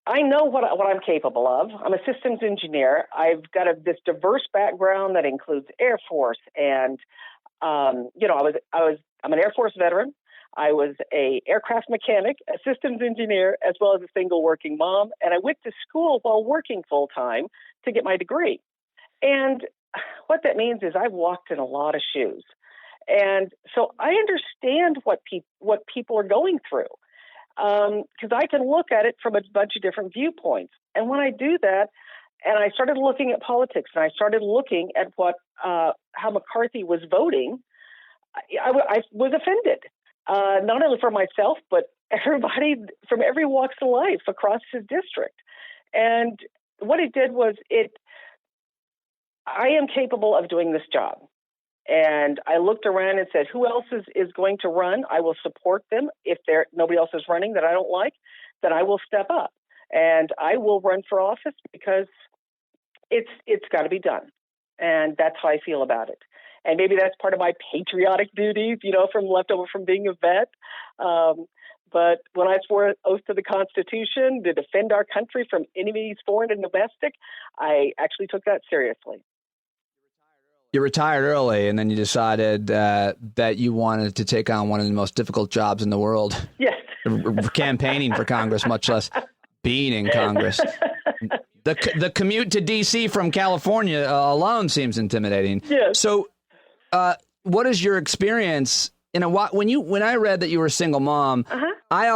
I know what I'm capable of. I'm a systems engineer. I've got this diverse background that includes Air Force, and I'm an Air Force veteran. I was a aircraft mechanic, a systems engineer, as well as a single working mom. And I went to school while working full time to get my degree. And what that means is I've walked in a lot of shoes. And so I understand what people are going through, because I can look at it from a bunch of different viewpoints. And when I do that, and I started looking at politics, and I started looking at how McCarthy was voting, I was offended, not only for myself, but everybody from every walks of life across his district. And what it did was I am capable of doing this job. And I looked around and said, who else is going to run? I will support them. If nobody else is running that I don't like, then I will step up. And I will run for office because it's got to be done. And that's how I feel about it. And maybe that's part of my patriotic duties, from leftover from being a vet. But when I swore an oath to the Constitution to defend our country from enemies, foreign and domestic, I actually took that seriously. You retired early, and then you decided that you wanted to take on one of the most difficult jobs in the world. Yes. Campaigning for Congress, much less being in Congress. The commute to D.C. from California alone seems intimidating. Yes. So what is your experience? When I read that you were a single mom, I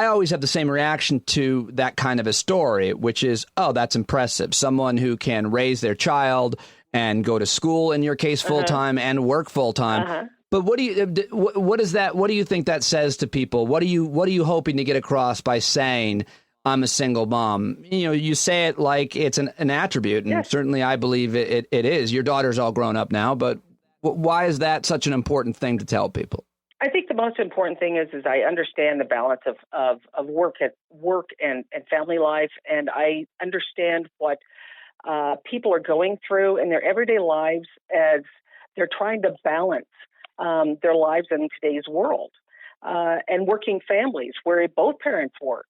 always have the same reaction to that kind of a story, which is, oh, that's impressive. Someone who can raise their child and go to school, in your case, full time and work full time. But what do you think that says to people? What are you hoping to get across by saying I'm a single mom? You say it like it's an attribute, and yes. Certainly I believe it is. Your daughter's all grown up now, but why is that such an important thing to tell people? I think the most important thing is I understand the balance of work and family life, and I understand what people are going through in their everyday lives as they're trying to balance their lives in today's world, and working families where both parents work,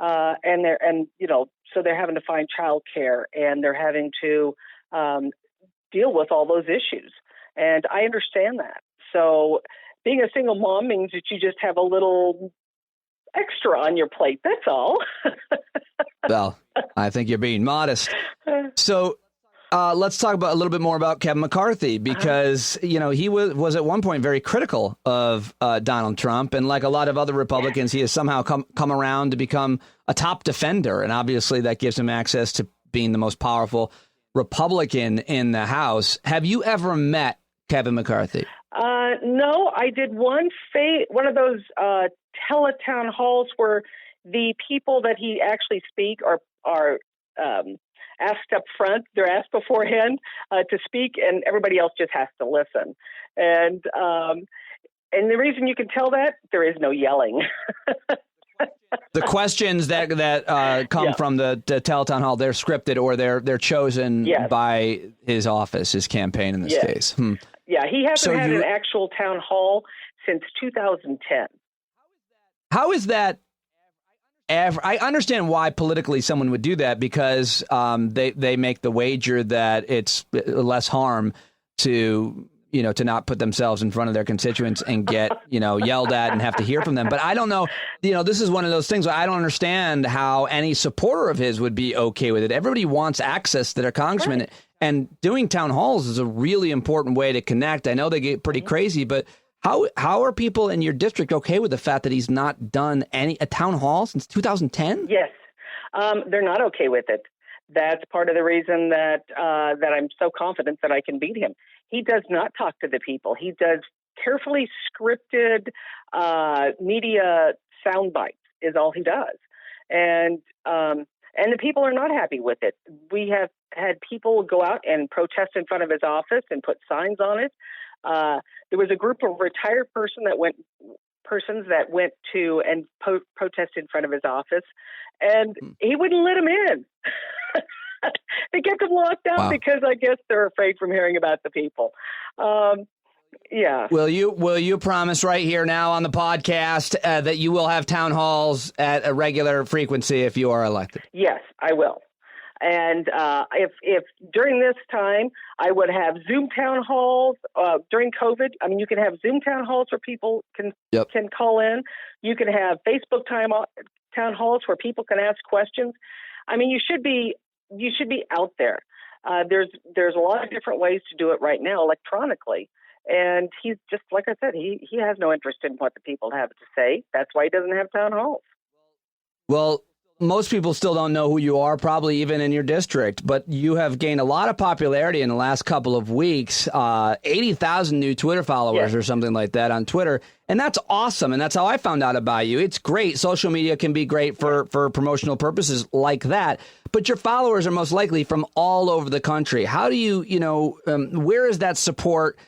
so they're having to find childcare, and they're having to deal with all those issues. And I understand that. So being a single mom means that you just have a little extra on your plate. That's all. Well, I think you're being modest. So let's talk a little bit more about Kevin McCarthy, because he was at one point very critical of Donald Trump, and like a lot of other Republicans, he has somehow come around to become a top defender, and obviously that gives him access to being the most powerful Republican in the House. Have you ever met Kevin McCarthy? No, I did one of those teletown halls where the people that he actually speak are asked up front. They're asked beforehand to speak, and everybody else just has to listen. And the reason you can tell that, there is no yelling. The questions that come from the teletown hall, they're scripted, or they're chosen by his office, his campaign in this case. Yeah, he hasn't had an actual town hall since 2010. How is that? I understand why politically someone would do that, because they make the wager that it's less harm to not put themselves in front of their constituents and get yelled at and have to hear from them. But I don't know. This is one of those things where I don't understand how any supporter of his would be okay with it. Everybody wants access to their congressman, right. And doing town halls is a really important way to connect. I know they get pretty crazy, but how are people in your district okay with the fact that he's not done a town hall since 2010? Yes, they're not okay with it. That's part of the reason that I'm so confident that I can beat him. He does not talk to the people. He does carefully scripted media sound bites is all he does. And the people are not happy with it. We have had people go out and protest in front of his office and put signs on it. There was a group of retired persons that went to and protest in front of his office, and he wouldn't let them in. They kept them locked out because I guess they're afraid from hearing about the people. Yeah. Will you promise right here now on the podcast that you will have town halls at a regular frequency if you are elected? Yes, I will. And if during this time I would have Zoom town halls during COVID. I mean, you can have Zoom town halls where people can call in. You can have Facebook town halls where people can ask questions. I mean, you should be out there. There's a lot of different ways to do it right now electronically. And he's just, like I said, he has no interest in what the people have to say. That's why he doesn't have town halls. Well, most people still don't know who you are, probably even in your district, but you have gained a lot of popularity in the last couple of weeks, 80,000 new Twitter followers or something like that on Twitter. And that's awesome. And that's how I found out about you. It's great. Social media can be great for promotional purposes like that. But your followers are most likely from all over the country. How do you, where is that support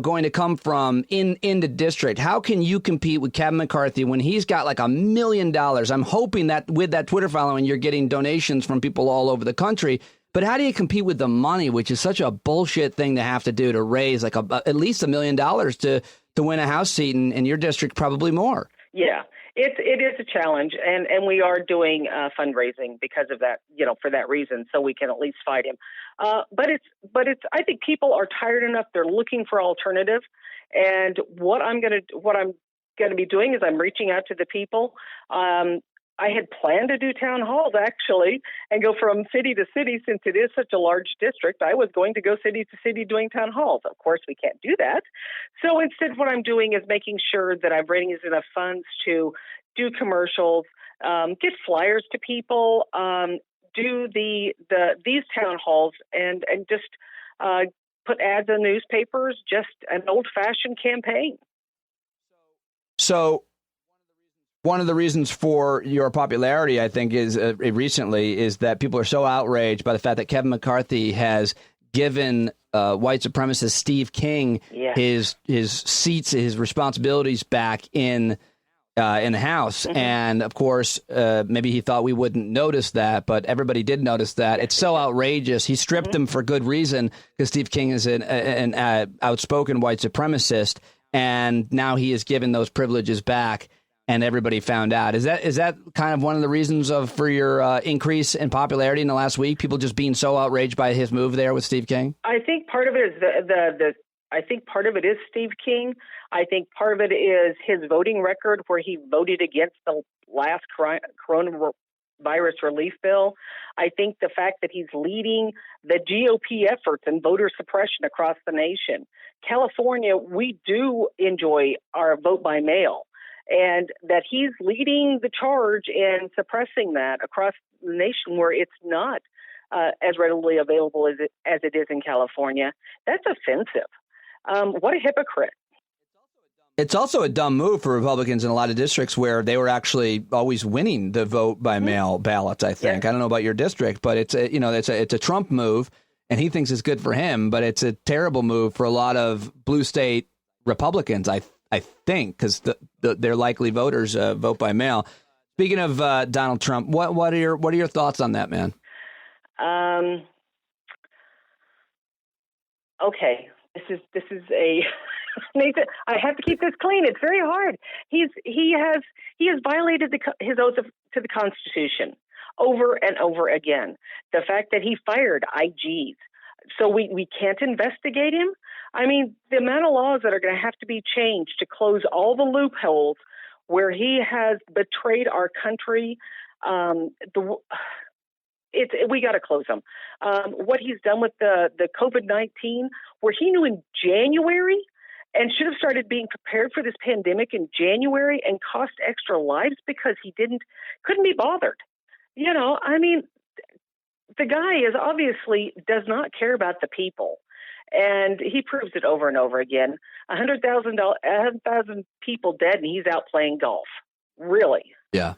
going to come from in the district? How can you compete with Kevin McCarthy when he's got like $1 million? I'm hoping that with that Twitter following, you're getting donations from people all over the country. But how do you compete with the money, which is such a bullshit thing to have to do to raise like at least $1 million to win a House seat in your district, probably more? Yeah, it is a challenge. And we are doing fundraising because of that, for that reason, so we can at least fight him. But it's. I think people are tired enough. They're looking for alternative. And what I'm going to be doing is I'm reaching out to the people. I had planned to do town halls actually and go from city to city since it is such a large district. I was going to go city to city doing town halls. Of course, we can't do that. So instead, what I'm doing is making sure that I'm raising enough funds to do commercials, get flyers to people, do these town halls and just put ads in newspapers, just an old-fashioned campaign. So one of the reasons for your popularity, I think, is recently is that people are so outraged by the fact that Kevin McCarthy has given white supremacist Steve King his seats, his responsibilities back in the House. Mm-hmm. And of course, maybe he thought we wouldn't notice that, but everybody did notice that. It's so outrageous. He stripped him for good reason because Steve King is an outspoken white supremacist. And now he is given those privileges back. And everybody found out. Is that kind of one of the reasons for your increase in popularity in the last week? People just being so outraged by his move there with Steve King? I think part of it is I think part of it is Steve King. I think part of it is his voting record, where he voted against the last coronavirus relief bill. I think the fact that he's leading the GOP efforts in voter suppression across the nation. California, we do enjoy our vote by mail. And that he's leading the charge in suppressing that across the nation where it's not as readily available as it is in California. That's offensive. What a hypocrite. It's also a dumb move for Republicans in a lot of districts where they were actually always winning the vote by mail ballots, I think. Yeah. I don't know about your district, but it's a Trump move, and he thinks it's good for him, but it's a terrible move for a lot of blue state Republicans, I think, because they're likely voters vote by mail. Speaking of Donald Trump, what are your thoughts on that, man? Okay, this is a Nathan. I have to keep this clean. It's very hard. He has violated his oath to the Constitution over and over again. The fact that he fired IGs, so we can't investigate him. I mean, the amount of laws that are going to have to be changed to close all the loopholes where he has betrayed our country, we got to close them. What he's done with the COVID-19, where he knew in January and should have started being prepared for this pandemic in January and cost extra lives because he couldn't be bothered. I mean, the guy obviously does not care about the people. And he proves it over and over again. 100,000 people dead, and he's out playing golf. Really? Yeah.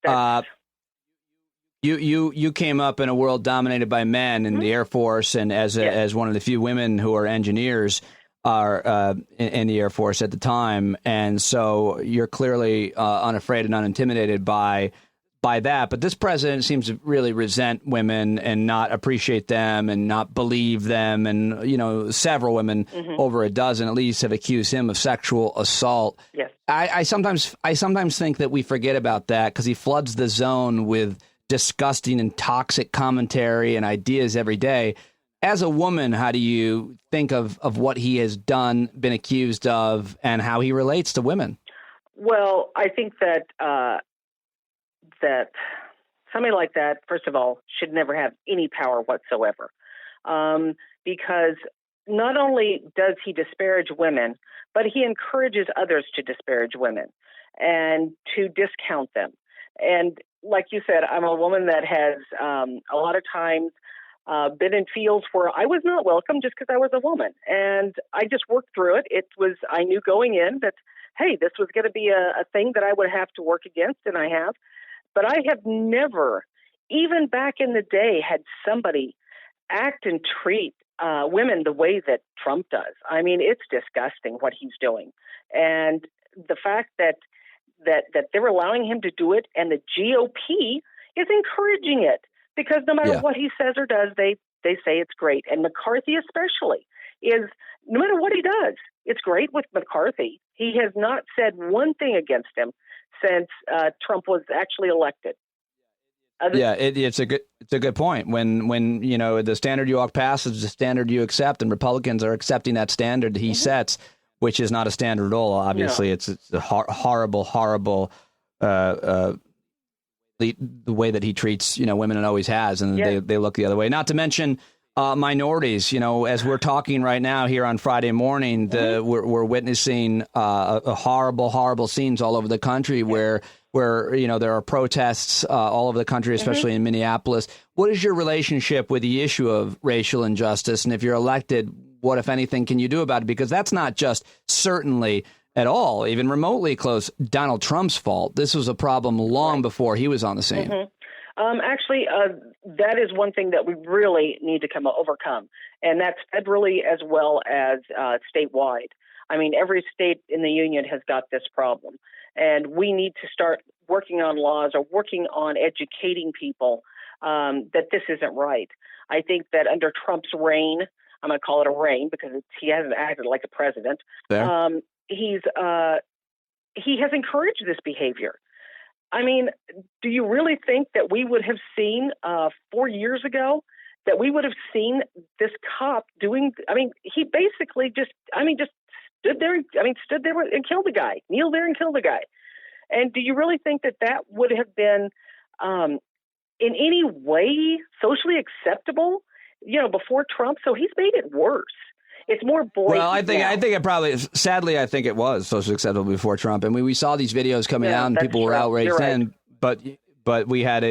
That's... You came up in a world dominated by men in the Air Force, and as one of the few women who are engineers are in the Air Force at the time, and so you're clearly unafraid and unintimidated by that. But this president seems to really resent women and not appreciate them and not believe them. And, several women, over a dozen at least, have accused him of sexual assault. Yes. I sometimes think that we forget about that because he floods the zone with disgusting and toxic commentary and ideas every day. As a woman, how do you think of what he has done, been accused of, and how he relates to women? Well, I think that somebody like that, first of all, should never have any power whatsoever, because not only does he disparage women, but he encourages others to disparage women and to discount them. And like you said, I'm a woman that has a lot of times been in fields where I was not welcome just because I was a woman. And I just worked through it. I knew going in that, hey, this was going to be a thing that I would have to work against, and I have. But I have never, even back in the day, had somebody act and treat women the way that Trump does. I mean, it's disgusting what he's doing. And the fact that they're allowing him to do it, and the GOP is encouraging it, because no matter what he says or does, they say it's great. And McCarthy especially is, no matter what he does, it's great with McCarthy. He has not said one thing against him since Trump was actually elected. It's a good point. When the standard you walk past is the standard you accept, and Republicans are accepting that standard he sets, which is not a standard at all. Obviously, it's a horrible the way that he treats women, and always has, and they look the other way. Not to mention minorities. As we're talking right now here on Friday morning, we're witnessing a horrible scenes all over the country where there are protests all over the country, especially in Minneapolis. What is your relationship with the issue of racial injustice? And if you're elected, what, if anything, can you do about it? Because that's not just certainly at all, even remotely close, Donald Trump's fault. This was a problem long before he was on the scene. Actually, that is one thing that we really need to overcome, and that's federally as well as statewide. I mean, every state in the union has got this problem, and we need to start working on laws or working on educating people that this isn't right. I think that under Trump's reign, I'm going to call it a reign because he hasn't acted like a president. He has encouraged this behavior. I mean, do you really think that we would have seen 4 years ago that we would have seen this cop doing? I mean, he basically just stood there and killed the guy, kneel there and kill the guy. And do you really think that would have been in any way socially acceptable, before Trump? So he's made it worse. It's more blatant. Well, I think it probably, sadly, I think it was socially acceptable before Trump. And we saw these videos coming out, and people were outraged then. But we had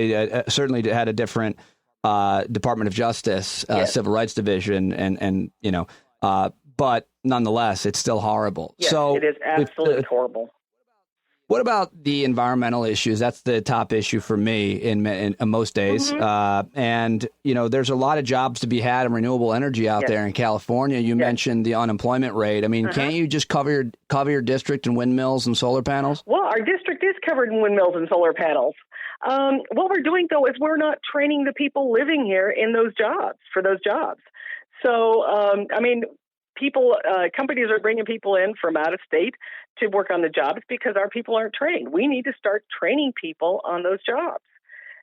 certainly had a different Department of Justice, Civil Rights Division, and but nonetheless, it's still horrible. Yes, so it is absolutely horrible. What about the environmental issues? That's the top issue for me in most days. And, there's a lot of jobs to be had in renewable energy out there in California. You mentioned the unemployment rate. I mean, can't you just cover your district in windmills and solar panels? Well, our district is covered in windmills and solar panels. What we're doing, though, is we're not training the people living here in those jobs for those jobs. So, companies are bringing people in from out of state to work on the jobs because our people aren't trained. We need to start training people on those jobs.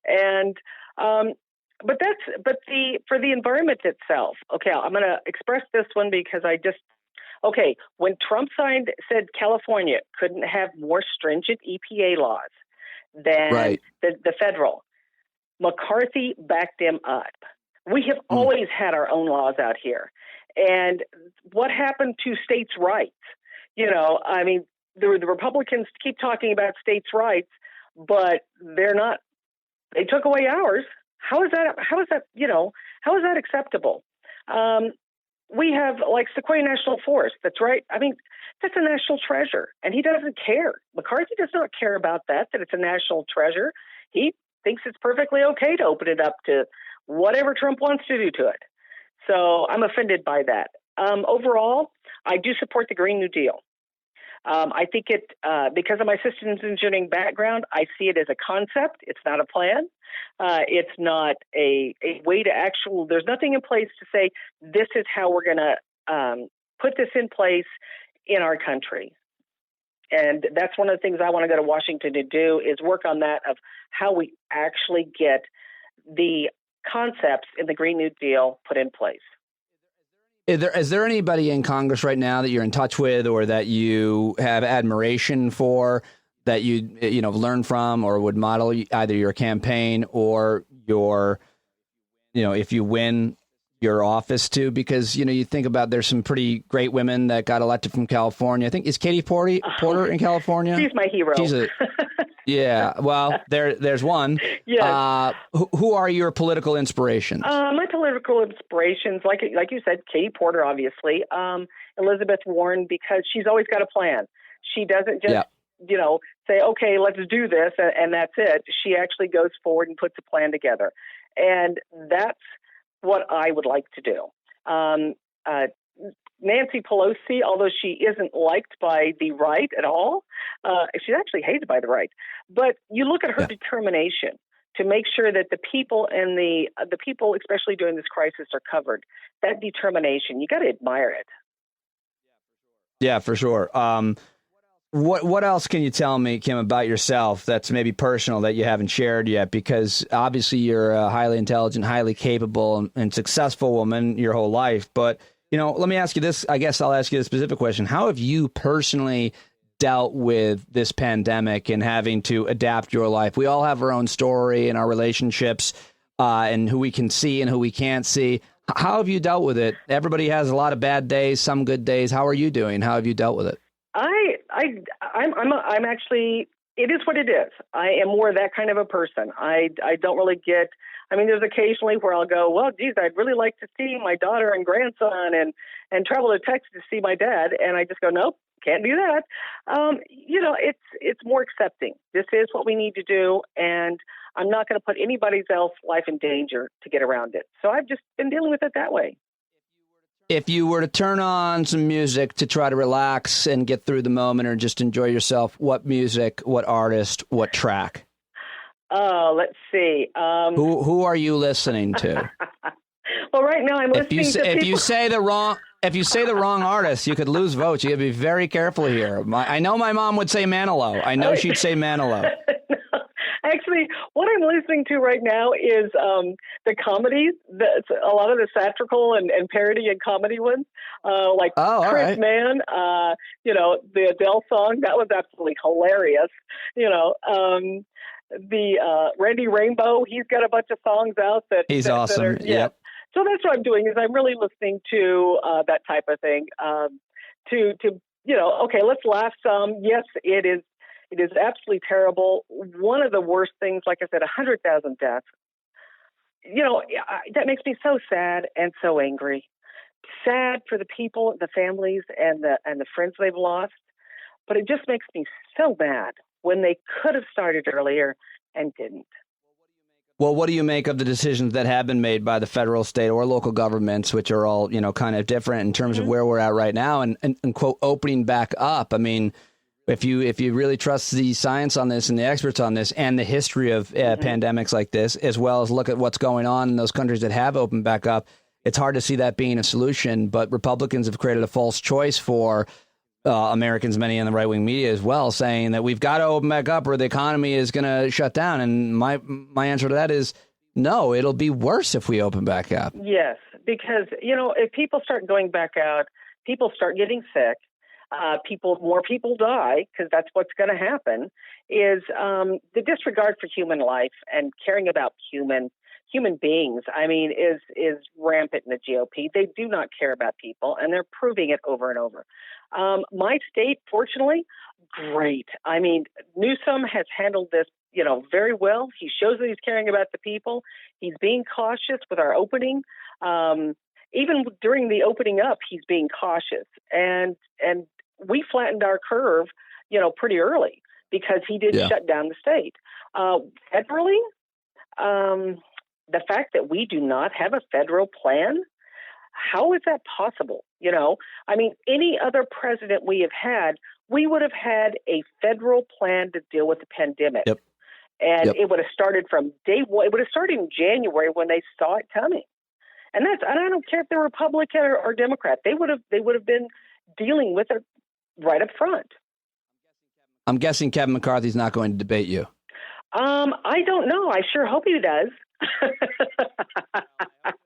And, for the environment itself, okay, I'm going to express this one because when Trump said California couldn't have more stringent EPA laws than the federal, McCarthy backed him up. We have always had our own laws out here. And what happened to states' rights? The Republicans keep talking about states' rights, but they're not. They took away ours. How is that acceptable? We have Sequoia National Forest. That's right. I mean, that's a national treasure, and he doesn't care. McCarthy does not care about that it's a national treasure. He thinks it's perfectly okay to open it up to whatever Trump wants to do to it. So I'm offended by that. Overall, I do support the Green New Deal. I think because of my systems engineering background, I see it as a concept. It's not a plan. It's not a way to there's nothing in place to say this is how we're going to put this in place in our country. And that's one of the things I want to go to Washington to do is work on that of how we actually get the concepts in the Green New Deal put in place. Is there anybody in Congress right now that you're in touch with or that you have admiration for that you learn from or would model either your campaign or your, if you win, your office to? Because, you think about there's some pretty great women that got elected from California. I think, is Katie Porter in California? She's my hero. Yeah. Well, there's one. Yes. Who are your political inspirations? My political inspirations, like you said, Katie Porter, obviously. Elizabeth Warren, because she's always got a plan. She doesn't just, say, okay, let's do this, and that's it. She actually goes forward and puts a plan together. And that's what I would like to do. Nancy Pelosi, although she isn't liked by the right at all, she's actually hated by the right. But you look at her determination to make sure that the people and the people, especially during this crisis, are covered. That determination, you got to admire it. Yeah, for sure. What else can you tell me, Kim, about yourself that's maybe personal that you haven't shared yet? Because obviously you're a highly intelligent, highly capable, and successful woman your whole life. But, let me ask you this. I guess I'll ask you a specific question. How have you personally dealt with this pandemic and having to adapt your life? We all have our own story and our relationships and who we can see and who we can't see. How have you dealt with it? Everybody has a lot of bad days, some good days. How are you doing? How have you dealt with it? I'm actually, it is what it is. I am more that kind of a person. I don't really get, there's occasionally where I'll go, well, geez, I'd really like to see my daughter and grandson and travel to Texas to see my dad. And I just go, nope, can't do that. It's more accepting. This is what we need to do. And I'm not going to put anybody's else's life in danger to get around it. So I've just been dealing with it that way. If you were to turn on some music to try to relax and get through the moment or just enjoy yourself, what music, what artist, what track? Let's see. Who are you listening to? Well, right now I'm listening to people. If you say the wrong artist, you could lose votes. You got to be very careful here. I know my mom would say Manilow. I know she'd say Manilow. Actually, what I'm listening to right now is the comedies. A lot of the satirical and parody and comedy ones, like Chris Mann. The Adele song that was absolutely hilarious. The Randy Rainbow. He's got a bunch of songs out that he's awesome. Yep. So that's what I'm doing. Is I'm really listening to that type of thing. Okay, let's laugh some. Yes, it is. It is absolutely terrible. One of the worst things, like I said, 100,000 deaths. That makes me so sad and so angry. Sad for the people, the families, and the friends they've lost. But it just makes me so mad when they could have started earlier and didn't. Well, what do you make of the decisions that have been made by the federal, state, or local governments, which are all, kind of different in terms of where we're at right now and quote, opening back up? If you really trust the science on this and the experts on this and the history of pandemics like this, as well as look at what's going on in those countries that have opened back up, it's hard to see that being a solution. But Republicans have created a false choice for Americans, many in the right-wing media as well, saying that we've got to open back up or the economy is going to shut down. And my answer to that is no, it'll be worse if we open back up. Yes, because, if people start going back out, people start getting sick. More people die because that's what's going to happen. Is the disregard for human life and caring about human beings. Is rampant in the GOP. They do not care about people, and they're proving it over and over. My state, fortunately, great. Newsom has handled this, very well. He shows that he's caring about the people. He's being cautious with our opening. Even during the opening up, he's being cautious, and we flattened our curve, pretty early because he did shut down the state. Federally, the fact that we do not have a federal plan, how is that possible? Any other president we have had, we would have had a federal plan to deal with the pandemic. Yep. And it would have started from day one. It would have started in January when they saw it coming. And I don't care if they're Republican or Democrat. They would have been dealing with it right up front. I'm guessing Kevin McCarthy's not going to debate you. I don't know. I sure hope he does.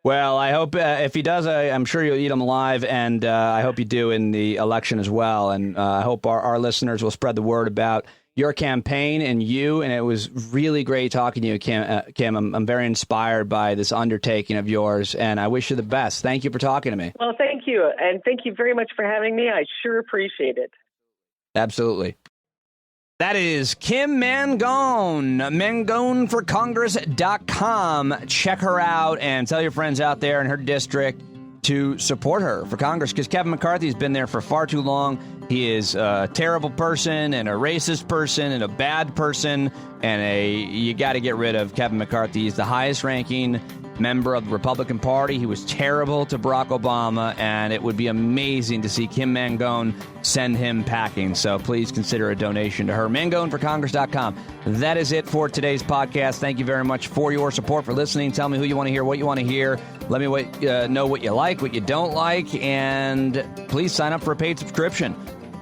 Well, I hope if he does, I'm sure you'll eat him alive, and I hope you do in the election as well. And I hope our listeners will spread the word about your campaign and you, and it was really great talking to you, Kim. I'm very inspired by this undertaking of yours, and I wish you the best. Thank you for talking to me. Well, thank you, and thank you very much for having me. I sure appreciate it. Absolutely. That is Kim Mangone, MangoneForCongress.com. Check her out and tell your friends out there in her district to support her for Congress, because Kevin McCarthy's been there for far too long. He is a terrible person and a racist person and a bad person, and you got to get rid of Kevin McCarthy. He's the highest ranking member of the Republican Party. He was terrible to Barack Obama, and it would be amazing to see Kim Mangone send him packing. So please consider a donation to her. MangoneForCongress.com. That is it for today's podcast. Thank you very much for your support, for listening. Tell me who you want to hear, what you want to hear. Let me know what you like, what you don't like, and please sign up for a paid subscription.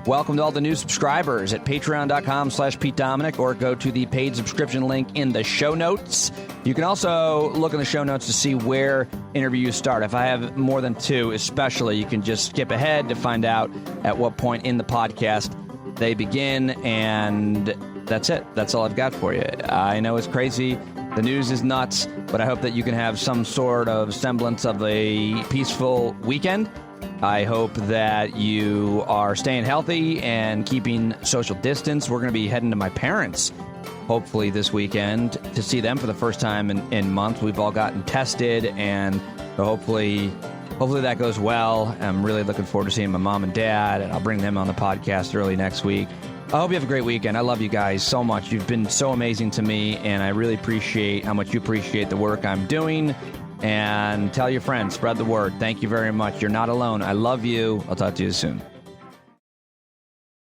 Welcome to all the new subscribers at patreon.com/Pete Dominick, or go to the paid subscription link in the show notes. You can also look in the show notes to see where interviews start. If I have more than two, especially, you can just skip ahead to find out at what point in the podcast they begin. And that's it. That's all I've got for you. I know it's crazy. The news is nuts, but I hope that you can have some sort of semblance of a peaceful weekend. I hope that you are staying healthy and keeping social distance. We're going to be heading to my parents, hopefully this weekend, to see them for the first time in months. We've all gotten tested, and hopefully that goes well. I'm really looking forward to seeing my mom and dad, and I'll bring them on the podcast early next week. I hope you have a great weekend. I love you guys so much. You've been so amazing to me, and I really appreciate how much you appreciate the work I'm doing. And tell your friends, spread the word. Thank you very much. You're not alone. I love you. I'll talk to you soon.